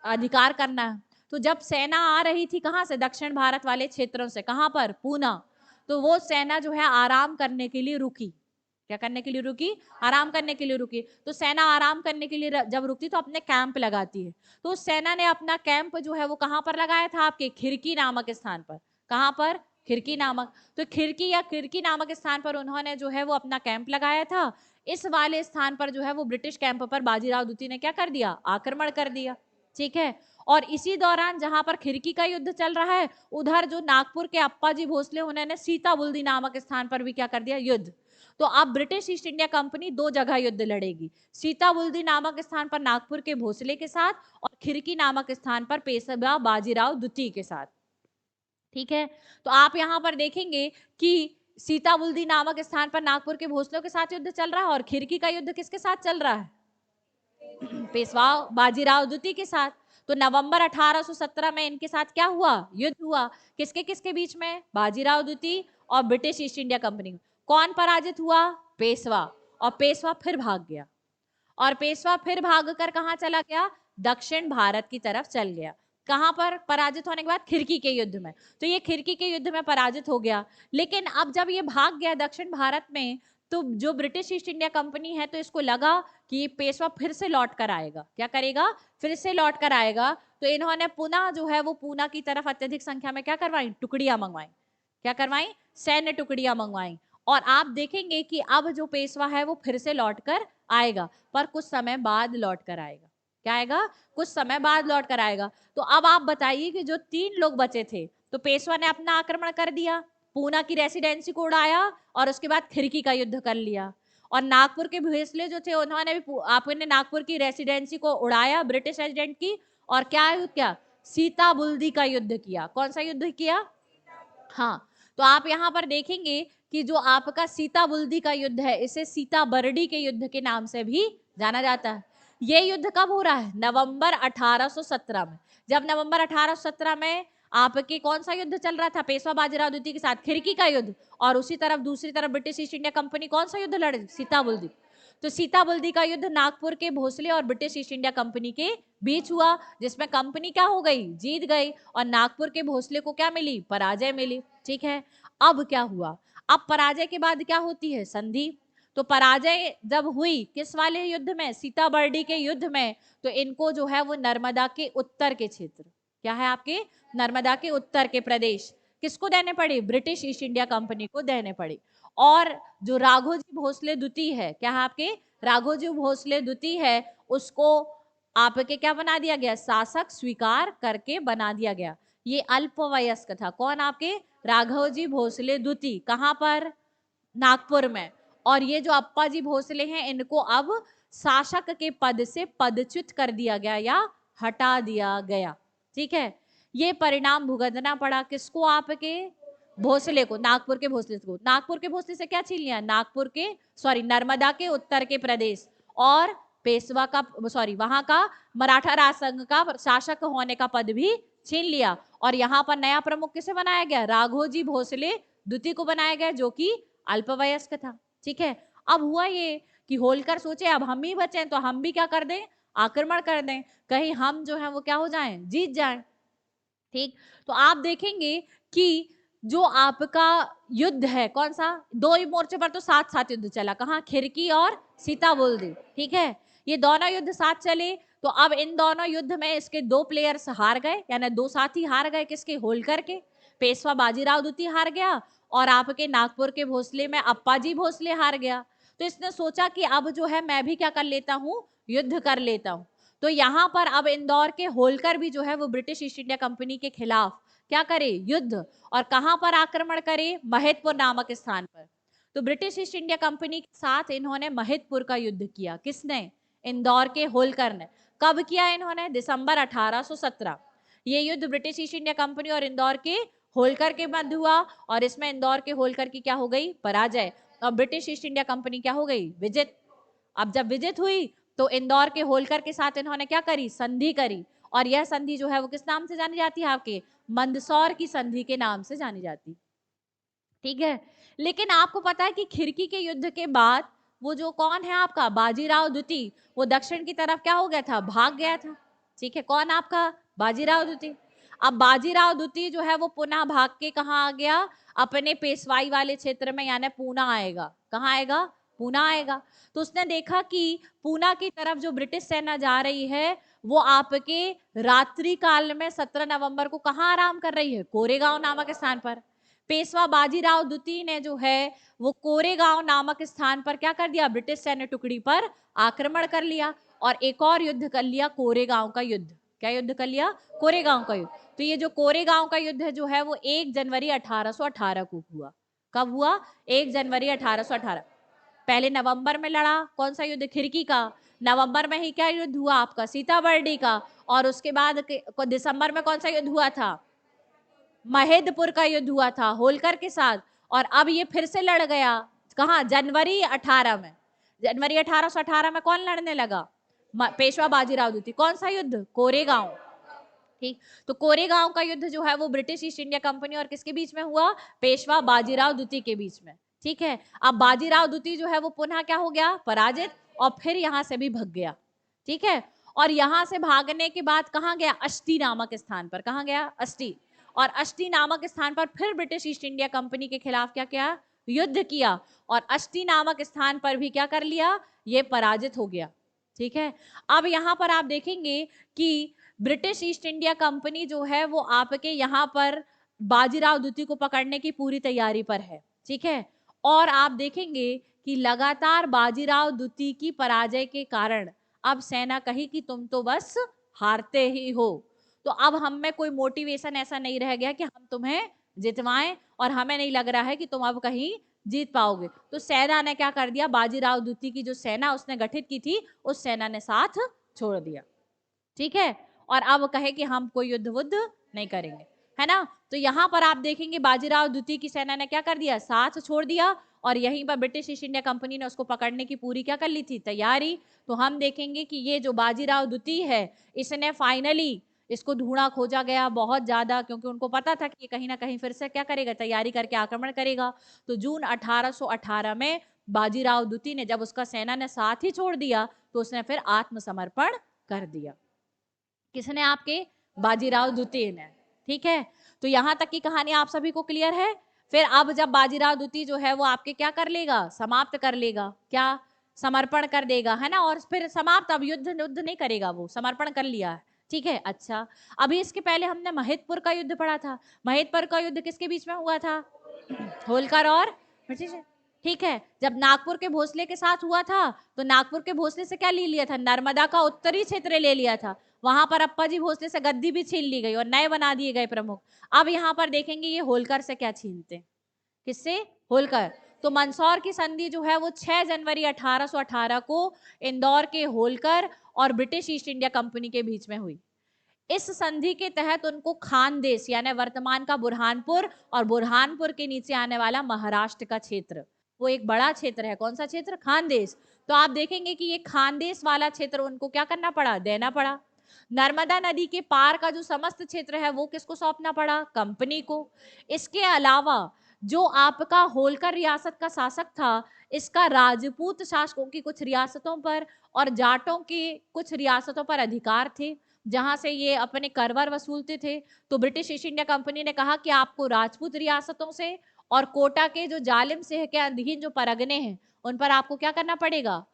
अधिकार करना है। तो जब सेना आ रही थी कहां से, दक्षिण भारत वाले क्षेत्रों से, कहां पर, पूना, तो वो सेना जो है आराम करने के लिए रुकी। क्या करने के लिए रुकी? आराम करने के लिए रुकी। तो सेना आराम करने के लिए जब रुकती तो अपने कैंप लगाती है। तो उस सेना ने अपना कैंप जो है वो कहां पर लगाया था? आपके खिड़की नामक स्थान पर। कहां पर? खिड़की नामक। तो खिड़की या खिड़की नामक स्थान पर उन्होंने जो है वो अपना कैंप लगाया था। इस वाले स्थान पर जो है वो ब्रिटिश कैंप पर बाजीराव द्वितीय ने क्या कर दिया? आक्रमण कर दिया। ठीक है। और इसी दौरान जहां पर खिड़की का युद्ध चल रहा है, उधर जो नागपुर के अप्पाजी भोसले उन्होंने सीताबुल्दी नामक स्थान पर भी क्या कर दिया? युद्ध। तो अब ब्रिटिश ईस्ट इंडिया कंपनी दो जगह युद्ध लड़ेगी, सीताबुल्दी नामक स्थान पर नागपुर के भोसले के साथ और खिड़की नामक स्थान पर पेशवा बाजीराव द्वितीय के साथ। ठीक है। तो आप यहां पर देखेंगे कि सीताबुल्दी नामक स्थान पर नागपुर के भोसलों के साथ युद्ध चल रहा है और खिड़की का युद्ध किसके साथ चल रहा है? पेशवा बाजीराव द्वितीय के साथ। तो नवंबर 1817 में इनके साथ क्या हुआ? युद्ध हुआ। किसके किसके बीच में? बाजीराव द्वितीय और ब्रिटिश ईस्ट इंडिया कंपनी। कौन पराजित हुआ? पेशवा। और पेशवा फिर भाग गया। और पेशवा फिर भागकर कहां चला गया? दक्षिण भारत की तरफ चल गया। कहां पर पराजित होने के बाद? खिड़की के युद्ध में। तो ये खिड़की के युद्ध में पराजित हो गया। लेकिन अब जब ये भाग गया दक्षिण भारत में, तो जो ब्रिटिश ईस्ट इंडिया कंपनी है, तो इसको लगा कि ये पेशवा फिर से लौट कर आएगा। क्या करेगा? फिर से लौट कर आएगा। तो इन्होंने पुनः जो है वो पूना की तरफ अत्यधिक संख्या में क्या करवाई? टुकड़ियां मंगवाई। क्या करवाई? सैन्य टुकड़ियां मंगवाई। और आप देखेंगे कि अब जो पेशवा है वो फिर से लौट कर आएगा, पर कुछ समय बाद लौट कर आएगा। क्या आएगा? कुछ समय बाद लौट कर आएगा। तो अब आप बताइए कि जो 3 लोग बचे थे, तो पेशवा ने अपना आक्रमण कर दिया, पूना की रेसिडेंसी को उड़ाया और उसके बाद खिड़की का युद्ध कर लिया। और नागपुर के भोसले जो थे उन्होंने भी आपने नागपुर की रेसिडेंसी को उड़ाया, ब्रिटिश रेजिडेंट की। और क्या युद्ध किया? सीताबुल्दी का युद्ध किया। कौन सा युद्ध किया? हाँ। तो आप यहाँ पर देखेंगे कि जो आपका सीताबुल्दी का युद्ध है, इसे सीताबर्डी के युद्ध के नाम से भी जाना जाता है। ये युद्ध कब हो रहा है? नवंबर 1817 में। जब नवंबर 1817 में आपके कौन सा युद्ध चल रहा था? पेशवा बाजीराव द्वितीय के साथ खिड़की का युद्ध। और उसी तरफ दूसरी तरफ ब्रिटिश ईस्ट इंडिया कंपनी कौन सा युद्ध लड़े? सीताबुल्दी। तो सीताबुल्दी का युद्ध नागपुर के भोसले और ब्रिटिश ईस्ट इंडिया कंपनी के बीच हुआ, जिसमें कंपनी क्या हो गई? जीत गई। और नागपुर के भोसले को क्या मिली? पराजय मिली। ठीक है। अब क्या हुआ? अब पराजय के बाद क्या होती है? संधि। तो पराजय जब हुई किस वाले युद्ध में? सीताबर्डी के युद्ध में। तो इनको जो है वो नर्मदा के उत्तर के क्षेत्र, क्या है आपके? नर्मदा के उत्तर के प्रदेश किसको देने पड़े? ब्रिटिश ईस्ट इंडिया कंपनी को देने पड़े। और जो राघोजी भोसले द्वितीय है, क्या है आपके? राघोजी भोसले द्वितीय है, उसको आपके क्या बना दिया गया? शासक स्वीकार करके बना दिया गया। ये अल्पवयस्क था। कौन? आपके राघवजी भोसले द्वितीय। कहां पर? नागपुर में। और ये जो अप्पाजी भोसले हैं, इनको अब शासक के पद से पदच्युत कर दिया गया या हटा दिया गया। ठीक है। ये परिणाम भुगतना पड़ा किसको? आपके भोसले को, नागपुर के भोसले को। नागपुर के भोसले से क्या छीन लिया? नागपुर के नर्मदा के उत्तर के प्रदेश और पेशवा का वहां का मराठा राज संघ का शासक होने का पद भी छीन लिया। और यहाँ पर नया प्रमुख किसे बनाया गया? राघोजी भोसले द्वितीय को बनाया गया, जो कि अल्पवयस्क था। ठीक है। अब हुआ ये कि होलकर सोचे अब हम ही बचे तो हम भी क्या कर दें? आक्रमण कर दें, कहीं हम जो है वो क्या हो जाएं? जीत जाएं। ठीक। तो आप देखेंगे कि जो आपका युद्ध है कौन सा? दो ही मोर्चे पर तो साथ साथ युद्ध चला। कहाँ? खिड़की और सीताबुल्दी। ठीक है। ये दोनों युद्ध साथ चले। तो अब इन दोनों युद्ध में इसके 2 प्लेयर्स हार गए, यानी 2 साथी हार गए। किसके? होलकर के। पेशवा बाजीराव द्वितीय हार गया और आपके नागपुर के भोसले में अप्पाजी भोसले हार गया। तो इसने सोचा कि अब जो है मैं भी क्या कर लेता हूँ? युद्ध कर लेता हूँ। तो यहाँ पर अब इंदौर के होलकर भी जो है वो ब्रिटिश ईस्ट इंडिया कंपनी के खिलाफ क्या करे? युद्ध। और कहां पर आक्रमण करे? महिदपुर नामक स्थान पर। तो ब्रिटिश ईस्ट इंडिया कंपनी के साथ इन्होंने महिदपुर का युद्ध किया। किसने? इंदौर के होलकर ने। कब किया इन्होंने? दिसंबर 1817। ये युद्ध ब्रिटिश ईस्ट इंडिया कंपनी और इंदौर के होलकर के मध्य हुआ और इसमें इंदौर के होलकर की क्या हो गई? पराजय। और ब्रिटिश ईस्ट इंडिया कंपनी क्या हो गई? विजित। अब जब विजित हुई तो इंदौर के होलकर के साथ इन्होंने क्या करी? संधि करी। और यह संधि जो है वो किस नाम से जानी जाती है? आपके मंदसौर की संधि के नाम से जानी जाती। ठीक है। लेकिन आपको पता है कि खिड़की के युद्ध के बाद वो जो कौन है आपका? बाजीराव द्वितीय, वो दक्षिण की तरफ क्या हो गया था? भाग गया था। ठीक है। कौन आपका? बाजीराव द्वितीय। अब बाजीराव द्वितीय जो है वो पुनः भाग के कहाँ आ गया? अपने पेशवाई वाले क्षेत्र में, यानी पूना आएगा। कहाँ आएगा? पूना आएगा। तो उसने देखा कि पूना की तरफ जो ब्रिटिश सेना जा रही है वो आपके रात्रि काल में 17 नवंबर को कहाँ आराम कर रही है, कोरेगांव नामक स्थान पर। पेशवा बाजीराव द्वितीय ने जो है वो कोरेगांव नामक स्थान पर क्या कर दिया, ब्रिटिश सैन्य टुकड़ी पर आक्रमण कर लिया और एक और युद्ध कर लिया, कोरेगांव का युद्ध। क्या युद्ध कर लिया, कोरेगांव का युद्ध। तो ये जो कोरेगांव का युद्ध जो है वो 1 जनवरी 1818 को हुआ। कब हुआ, 1 जनवरी 1818। पहले नवंबर में लड़ा, कौन सा युद्ध, खिड़की का। नवंबर में ही क्या युद्ध हुआ आपका, सीताबर्डी का। और उसके बाद दिसंबर में कौन सा युद्ध हुआ था, महेदपुर का युद्ध हुआ था होलकर के साथ। और अब ये फिर से लड़ गया, कहा, जनवरी 18 में। जनवरी 1818 में कौन लड़ने लगा, पेशवा बाजीराव द्वितीय। कौन सा युद्ध, कोरेगांव। ठीक, तो कोरेगांव का युद्ध जो है वो ब्रिटिश ईस्ट इंडिया कंपनी और किसके बीच में हुआ, पेशवा बाजीराव द्वितीय के बीच में। ठीक है, अब बाजीराव द्वितीय जो है वो पुनः क्या हो गया, पराजित, और फिर यहां से भी भाग गया। ठीक है, और यहां से भागने के बाद कहां गया, अष्टी नामक स्थान पर। कहां गया, अष्टी। और अष्टी नामक स्थान पर फिर ब्रिटिश ईस्ट इंडिया कंपनी के खिलाफ क्या किया, युद्ध किया, और अष्टी नामक स्थान पर भी क्या कर लिया, ये पराजित हो गया। ठीक है, अब यहां पर आप देखेंगे कि ब्रिटिश ईस्ट इंडिया कंपनी जो है वो आपके यहाँ पर बाजीराव द्वितीय को पकड़ने की पूरी तैयारी पर है। ठीक है, और आप देखेंगे कि लगातार बाजीराव द्वितीय की पराजय के कारण अब सेना कही कि तुम तो बस हारते ही हो। तो अब हम में कोई मोटिवेशन ऐसा नहीं रह गया कि हम तुम्हें जितवाएं, और हमें नहीं लग रहा है कि तुम अब कहीं जीत पाओगे। तो सेना ने क्या कर दिया, बाजीराव द्वितीय की जो सेना उसने गठित की थी उस सेना ने साथ छोड़ दिया। ठीक है, और अब कहे कि हम कोई युद्ध वुद्ध नहीं करेंगे, है ना। तो यहाँ पर आप देखेंगे बाजीराव द्वितीय की सेना ने क्या कर दिया, साथ छोड़ दिया, और यहीं पर ब्रिटिश ईस्ट इंडिया कंपनी ने उसको पकड़ने की पूरी क्या कर ली थी, तैयारी। तो हम देखेंगे कि ये जो बाजीराव द्वितीय है इसने फाइनली, इसको ढूंढा खोजा गया बहुत ज्यादा, क्योंकि उनको पता था कि ये कहीं ना कहीं फिर से क्या करेगा, तैयारी करके आक्रमण करेगा। तो जून 1818 में बाजीराव द्वितीय ने, जब उसका सेना ने साथ ही छोड़ दिया, तो उसने फिर आत्मसमर्पण कर दिया। किसने, आपके बाजीराव द्वितीय ने। ठीक है, तो यहां तक की कहानी आप सभी को क्लियर है। फिर अब जब बाजीराव द्वितीय जो है वो आपके क्या कर लेगा, समाप्त कर लेगा, क्या, समर्पण कर देगा, है ना। और फिर समाप्त, अब युद्ध नहीं करेगा, वो समर्पण कर लिया है। ठीक है, अच्छा, अभी इसके पहले हमने महेदपुर का युद्ध पढ़ा था। महेदपुर का युद्ध किसके बीच में हुआ था, होलकर और ब्रिटिश। ठीक है, जब नागपुर के भोसले के साथ हुआ था तो नागपुर के भोसले से क्या ले लिया था, नर्मदा का उत्तरी क्षेत्र ले लिया था। वहां पर अप्पा जी भोसले से गद्दी भी छीन ली गई और नए बना दिए गए प्रमुख। अब यहाँ पर देखेंगे ये होलकर से क्या छीनते, किससे, होलकर। तो मंदसौर की संधि जो है वो 6 जनवरी 1818 को इंदौर के होलकर और ब्रिटिश ईस्ट इंडिया कंपनी के बीच में हुई। इस संधि के तहत उनको खानदेश यानी वर्तमान का बुरहानपुर और बुरहानपुर के नीचे आने वाला महाराष्ट्र का क्षेत्र, वो एक बड़ा क्षेत्र है, कौन सा क्षेत्र, खानदेश। तो आप देखेंगे कि ये खानदेश वाला क्षेत्र उनको क्या करना पड़ा, देना पड़ा। नर्मदा नदी के पार का जो समस्त क्षेत्र है वो किसको सौंपना पड़ा, कंपनी को। इसके अलावा जो आपका होलकर रियासत का शासक था, इसका राजपूत शासकों की कुछ रियासतों पर और जाटों की कुछ रियासतों पर अधिकार थे, जहां से ये अपने करवर वसूलते थे। तो ब्रिटिश ईस्ट इंडिया कंपनी ने कहा कि आपको राजपूत रियासतों से और कोटा के जो जालिम सिंह के अधीन जो परगने हैं उन पर आपको क्या करना पड़ेगा,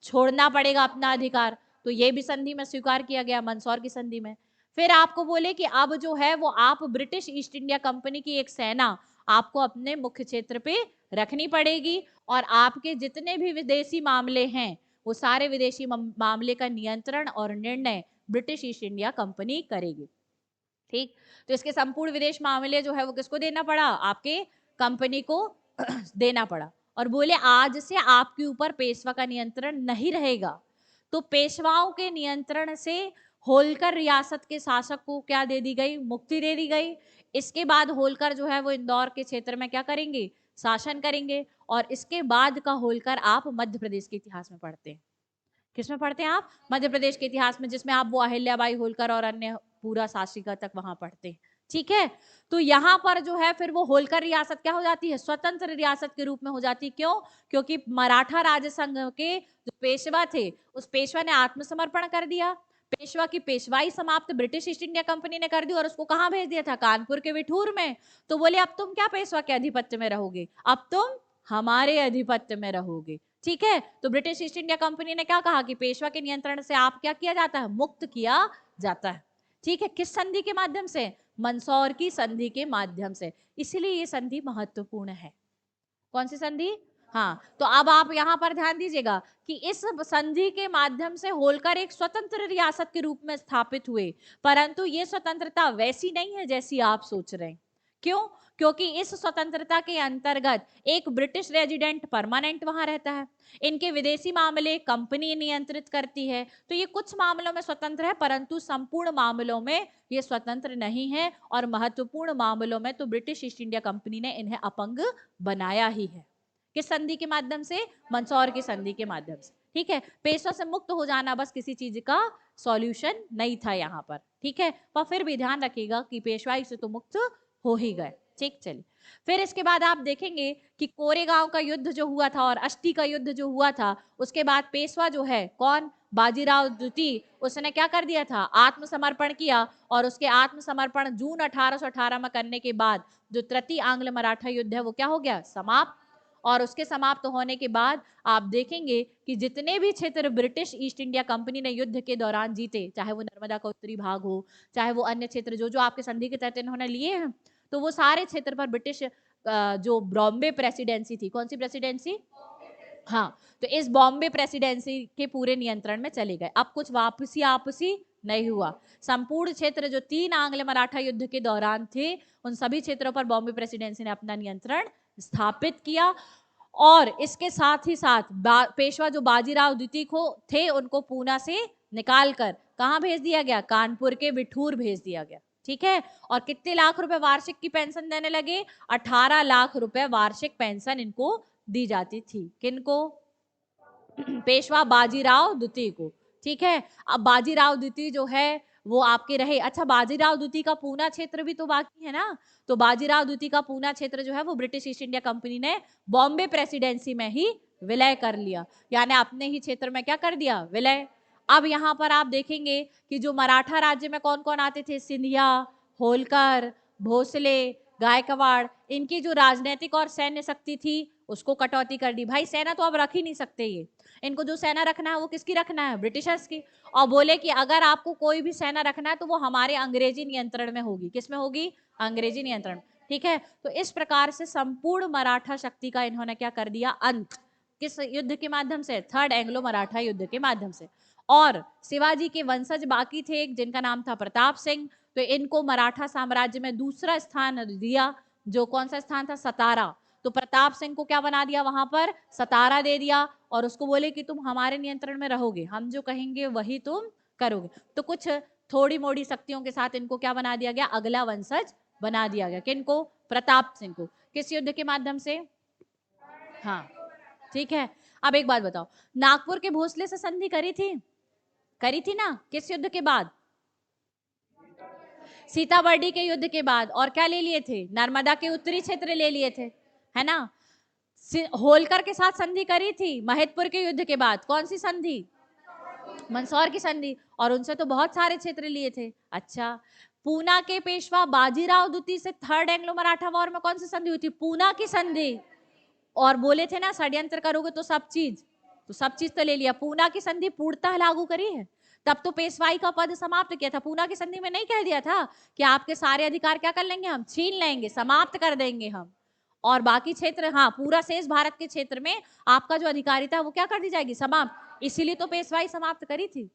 छोड़ना पड़ेगा अपना अधिकार। तो ये भी संधि में स्वीकार किया गया, मंदसौर की संधि में। फिर आपको बोले कि अब जो है वो आप ब्रिटिश ईस्ट इंडिया कंपनी की एक सेना आपको अपने मुख्य क्षेत्र पे रखनी पड़ेगी, और आपके जितने भी विदेशी मामले हैं वो सारे विदेशी मामले का नियंत्रण और निर्णय ब्रिटिश ईस्ट इंडिया कंपनी करेगी। ठीक, तो इसके संपूर्ण विदेश मामले जो है वो किसको देना पड़ा, आपके कंपनी को देना पड़ा। और बोले आज से आपके ऊपर पेशवा का नियंत्रण नहीं रहेगा। तो पेशवाओं के नियंत्रण से होलकर रियासत के शासक को क्या दे दी गई, मुक्ति दे दी गई। इसके बाद होलकर जो है वो इंदौर के क्षेत्र में क्या करेंगे, शासन करेंगे। और इसके बाद का होलकर आप मध्य प्रदेश के इतिहास में पढ़ते हैं, किसमें पढ़ते हैं आप, मध्य प्रदेश के इतिहास में, जिसमें आप वो अहिल्याबाई होलकर और अन्य पूरा शासिका तक वहां पढ़ते हैं। ठीक है, तो यहाँ पर जो है फिर वो होलकर रियासत क्या हो जाती है, स्वतंत्र रियासत के रूप में हो जाती है। क्यों, क्योंकि मराठा राजसंघ के जो पेशवा थे उस पेशवा ने आत्मसमर्पण कर दिया। पेशवा की पेशवाई समाप्त ब्रिटिश ईस्ट इंडिया कंपनी ने कर दी और उसको कहाँ भेज दिया था, कानपुर के विठूर में। तो बोले अब तुम क्या पेशवा के आधिपत्य में रहोगे, अब तुम हमारे आधिपत्य में रहोगे। ठीक है, तो ब्रिटिश ईस्ट इंडिया कंपनी ने क्या कहा कि पेशवा के नियंत्रण से आप क्या किया जाता है, मुक्त किया जाता है। ठीक है, किस संधि के माध्यम से, मंदसौर की संधि के माध्यम से। इसलिए ये संधि महत्वपूर्ण है। कौन सी संधि, हाँ, तो अब आप यहां पर ध्यान दीजिएगा कि इस संधि के माध्यम से होलकर एक स्वतंत्र रियासत के रूप में स्थापित हुए, परंतु ये स्वतंत्रता वैसी नहीं है जैसी आप सोच रहे हैं। क्यों, क्योंकि इस स्वतंत्रता के अंतर्गत एक ब्रिटिश रेजिडेंट परमानेंट वहां रहता है, इनके विदेशी मामले कंपनी नियंत्रित करती है, तो ये कुछ मामलों में स्वतंत्र है परंतु संपूर्ण मामलों में ये स्वतंत्र नहीं है, और महत्वपूर्ण मामलों में तो ब्रिटिश ईस्ट इंडिया कंपनी ने इन्हें अपंग बनाया ही है। किस संधि के माध्यम से, मंदसौर की संधि के माध्यम से। ठीक है, पेशवा से मुक्त हो जाना बस किसी चीज का सॉल्यूशन नहीं था यहाँ पर। ठीक है, पर फिर भी ध्यान रखिएगा कि पेशवाई से तो मुक्त हो ही गए। ठीक, चलिए फिर इसके बाद आप देखेंगे कि कोरेगांव का युद्ध जो हुआ था और अष्टी का युद्ध जो हुआ था, उसके बाद पेशवा जो है कौन, बाजीराव द्वितीय, उसने क्या कर दिया था, आत्मसमर्पण किया, और उसके आत्मसमर्पण जून 1818 में करने के बाद जो तृतीय आंग्ल मराठा युद्ध है वो क्या हो गया, समाप्त। और उसके समाप्त होने के बाद आप देखेंगे कि जितने भी क्षेत्र ब्रिटिश ईस्ट इंडिया कंपनी ने युद्ध के दौरान जीते, चाहे वो नर्मदा का उत्तरी भाग हो, चाहे वो अन्य क्षेत्र जो जो आपके संधि के तहत इन्होंने लिए हैं, तो वो सारे क्षेत्र पर ब्रिटिश जो बॉम्बे प्रेसिडेंसी थी, कौन सी प्रेसिडेंसी, हाँ, तो इस बॉम्बे प्रेसिडेंसी के पूरे नियंत्रण में चले गए। अब कुछ वापसी आपसी नहीं हुआ, संपूर्ण क्षेत्र जो 3 आंग्ल मराठा युद्ध के दौरान थे उन सभी क्षेत्रों पर बॉम्बे प्रेसिडेंसी ने अपना नियंत्रण स्थापित किया। और इसके साथ ही साथ पेशवा जो बाजीराव द्वितीय को थे उनको पूना से निकाल कर कहां भेज दिया गया, कानपुर के बिठूर भेज दिया गया। ठीक है, और कितने लाख रुपए वार्षिक की पेंशन देने लगे, 18 लाख रुपए वार्षिक पेंशन इनको दी जाती थी। किनको, पेशवा बाजीराव द्वितीय को। ठीक है, अब बाजीराव द्वितीय जो है वो आपके रहे। अच्छा, बाजीराव द्वितीय का पूना क्षेत्र भी तो बाकी है ना, तो बाजीराव द्वितीय का पूना क्षेत्र जो है वो ब्रिटिश ईस्ट इंडिया कंपनी ने बॉम्बे प्रेसिडेंसी में ही विलय कर लिया, यानी अपने ही क्षेत्र में क्या कर दिया, विलय। अब यहाँ पर आप देखेंगे कि जो मराठा राज्य में कौन कौन आते थे, सिंधिया, होलकर, भोसले, गायकवाड़, इनकी जो राजनीतिक और सैन्य शक्ति थी उसको कटौती कर दी। भाई सेना तो अब रख ही नहीं सकते, ये इनको जो सेना रखना है वो किसकी रखना है, ब्रिटिशर्स की। और बोले कि अगर आपको कोई भी सेना रखना है तो वो हमारे अंग्रेजी नियंत्रण में होगी। किस में होगी, अंग्रेजी नियंत्रण। ठीक है, तो इस प्रकार से संपूर्ण मराठा शक्ति का इन्होंने क्या कर दिया, अंत। किस युद्ध के माध्यम से, थर्ड एंग्लो मराठा युद्ध के माध्यम से। और शिवाजी के वंशज बाकी थे जिनका नाम था प्रताप सिंह, तो इनको मराठा साम्राज्य में दूसरा स्थान दिया, जो कौन सा स्थान था, सतारा। तो प्रताप सिंह को क्या बना दिया, वहां पर सतारा दे दिया, और उसको बोले कि तुम हमारे नियंत्रण में रहोगे, हम जो कहेंगे वही तुम करोगे। तो कुछ थोड़ी मोड़ी शक्तियों के साथ इनको क्या बना दिया गया, अगला वंशज बना दिया गया। किनको, प्रताप सिंह को। किस युद्ध के माध्यम से, हाँ, ठीक है। अब एक बात बताओ, नागपुर के भोसले से संधि करी थी ना, किस युद्ध के बाद, सीताबर्डी के युद्ध के बाद। और क्या ले लिए थे, नर्मदा के उत्तरी क्षेत्र ले लिए थे, है ना। होलकर के साथ संधि करी थी महिदपुर के युद्ध के बाद, कौन सी संधि, मंदसौर की संधि, और उनसे तो बहुत सारे क्षेत्र लिए थे। अच्छा, पूना के पेशवा बाजीराव द्वितीय से थर्ड एंग्लो मराठा वॉर में कौन सी संधि हुई थी, पूना की संधि। और बोले थे ना षड्यंत्र करोगे तो सब चीज, तो सब चीज तो ले लिया। पूना की संधि पूर्णतः लागू करी है, तब तो पेशवाई का पद समाप्त किया था। पूना की संधि में नहीं कह दिया था कि आपके सारे अधिकार क्या कर लेंगे, हम छीन लेंगे, समाप्त कर देंगे हम, और बाकी क्षेत्र, हाँ, पूरा शेष भारत के क्षेत्र में आपका जो अधिकारिता है वो क्या कर दी जाएगी, समाप्त। इसीलिए तो पेशवाई समाप्त करी थी।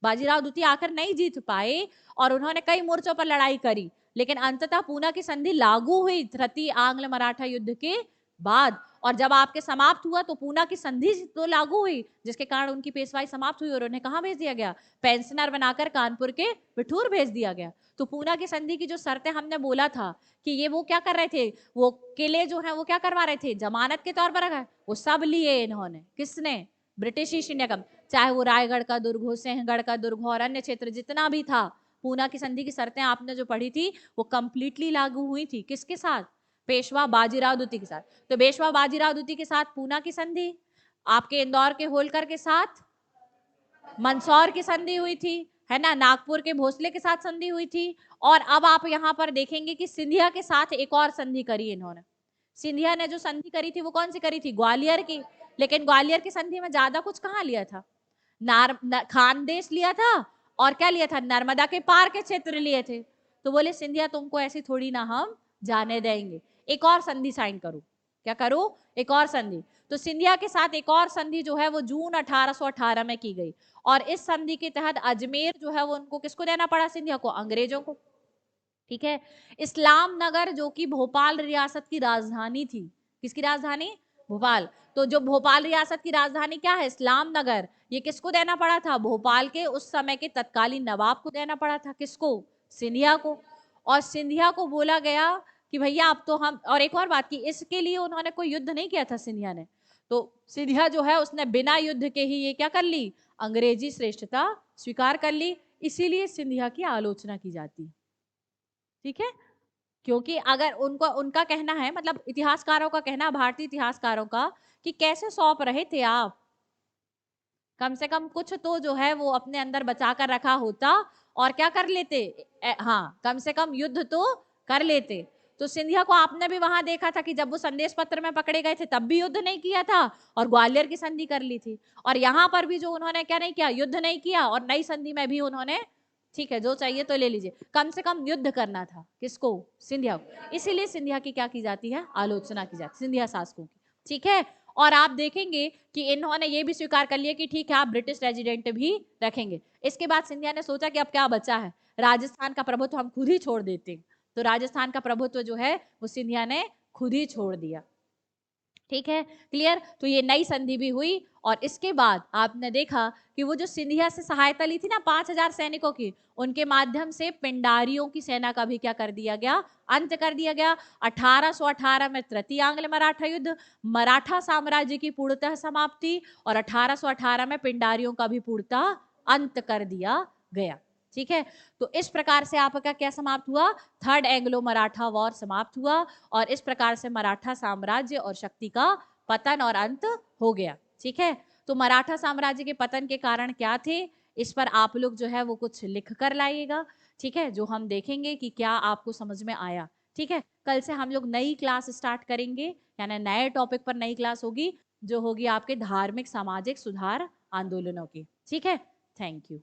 बाजीराव द्वितीय आकर नहीं जीत पाए और उन्होंने कई मोर्चों पर लड़ाई करी, लेकिन अंततः पूना की संधि लागू हुई तृतीय आंग्ल मराठा युद्ध के बाद। और जब आपके समाप्त हुआ तो पूना की संधि तो लागू हुई, जिसके कारण उनकी पेशवाई समाप्त हुई और उन्हें कहां भेज दिया गया, पेंशनर बनाकर कानपुर के बिठूर भेज दिया गया। तो पूना की संधि की जो शर्तें हमने बोला था कि ये वो क्या कर रहे थे, वो किले जो है वो क्या करवा रहे थे, जमानत के तौर पर रखा, वो सब लिए इन्होंने। किसने, ब्रिटिश ईस्ट इंडिया कंपनी, चाहे वो रायगढ़ का दुर्ग हो, सिंहगढ़ का दुर्ग हो, और अन्य क्षेत्र जितना भी था। पूना की संधि की शर्तें आपने जो पढ़ी थी वो कंप्लीटली लागू हुई थी, किसके साथ, पेशवा बाजीराव द्वितीय के साथ। तो पेशवा बाजीराव द्वितीय के साथ पूना की संधि, आपके इंदौर के होलकर के साथ मंदसौर की संधि हुई थी, है ना, नागपुर के भोसले के साथ संधि हुई थी। और अब आप यहां पर देखेंगे कि सिंधिया के साथ एक और संधि करी इन्होंने। सिंधिया ने जो संधि करी थी वो कौन सी करी थी, ग्वालियर की। लेकिन ग्वालियर की संधि में ज्यादा कुछ कहाँ लिया था, खानदेश लिया था और क्या लिया था, नर्मदा के पार के क्षेत्र लिए थे। तो बोले सिंधिया तुमको ऐसी थोड़ी ना हम जाने देंगे, एक और संधि साइन करो। क्या करो, एक और संधि। तो सिंधिया के साथ एक और संधि जो है वो जून 1818 में की गई, और इस संधि के तहत अजमेर जो है वो उनको किसको देना पड़ा, सिंधिया को, अंग्रेजों को। ठीक है। इस्लाम नगर जो कि भोपाल रियासत की राजधानी थी, किसकी राजधानी, भोपाल। तो जो भोपाल रियासत की राजधानी क्या है, इस्लाम नगर, ये किसको देना पड़ा था, भोपाल के उस समय के तत्कालीन नवाब को देना पड़ा था, किसको, सिंधिया को। और सिंधिया को बोला गया कि भैया अब तो हम, और एक और बात की, इसके लिए उन्होंने कोई युद्ध नहीं किया था सिंधिया ने, तो सिंधिया जो है उसने बिना युद्ध के ही ये क्या कर ली, अंग्रेजी श्रेष्ठता स्वीकार कर ली, इसीलिए सिंधिया की आलोचना की जाती है। ठीक है, क्योंकि अगर उनको, उनका कहना है, मतलब इतिहासकारों का कहना, भारतीय इतिहासकारों का, कि कैसे सौंप रहे थे आप, कम से कम कुछ तो जो है वो अपने अंदर बचा कर रखा होता और क्या कर लेते, हाँ कम से कम युद्ध तो कर लेते। तो सिंधिया को आपने भी वहां देखा था कि जब वो संदेश पत्र में पकड़े गए थे तब भी युद्ध नहीं किया था और ग्वालियर की संधि कर ली थी, और यहाँ पर भी जो उन्होंने क्या नहीं किया, युद्ध नहीं किया, और नई संधि में भी उन्होंने, ठीक है जो चाहिए तो ले लीजिए, कम से कम युद्ध करना था, किसको, सिंधिया को। इसीलिए सिंधिया की क्या की जाती है, आलोचना की जाती है, सिंधिया शासकों की। ठीक है, और आप देखेंगे कि इन्होंने ये भी स्वीकार कर लिया कि ठीक है आप ब्रिटिश रेजिडेंट भी रखेंगे। इसके बाद सिंधिया ने सोचा कि अब क्या बचा है, राजस्थान का प्रभुत्व हम खुद ही छोड़ देते हैं, तो राजस्थान का प्रभुत्व जो है वो सिंधिया ने खुद ही छोड़ दिया। ठीक है, क्लियर। तो ये नई संधि भी हुई, और इसके बाद आपने देखा कि वो जो सिंधिया से सहायता ली थी ना 5000 सैनिकों की, उनके माध्यम से पिंडारियों की सेना का भी क्या कर दिया गया, अंत कर दिया गया। 1818 में तृतीय आंग्ल मराठा युद्ध, मराठा साम्राज्य की पूर्णतः समाप्ति, और 1818 में पिंडारियों का भी पूर्णतः अंत कर दिया गया। ठीक है, तो इस प्रकार से आपका क्या समाप्त हुआ, थर्ड एंग्लो मराठा वॉर समाप्त हुआ, और इस प्रकार से मराठा साम्राज्य और शक्ति का पतन और अंत हो गया। ठीक है, तो मराठा साम्राज्य के पतन के कारण क्या थे, इस पर आप लोग जो है वो कुछ लिख कर लाइएगा। ठीक है, जो हम देखेंगे कि क्या आपको समझ में आया। ठीक है, कल से हम लोग नई क्लास स्टार्ट करेंगे, यानी नए टॉपिक पर नई क्लास होगी, जो होगी आपके धार्मिक सामाजिक सुधार आंदोलनों की। ठीक है, थैंक यू।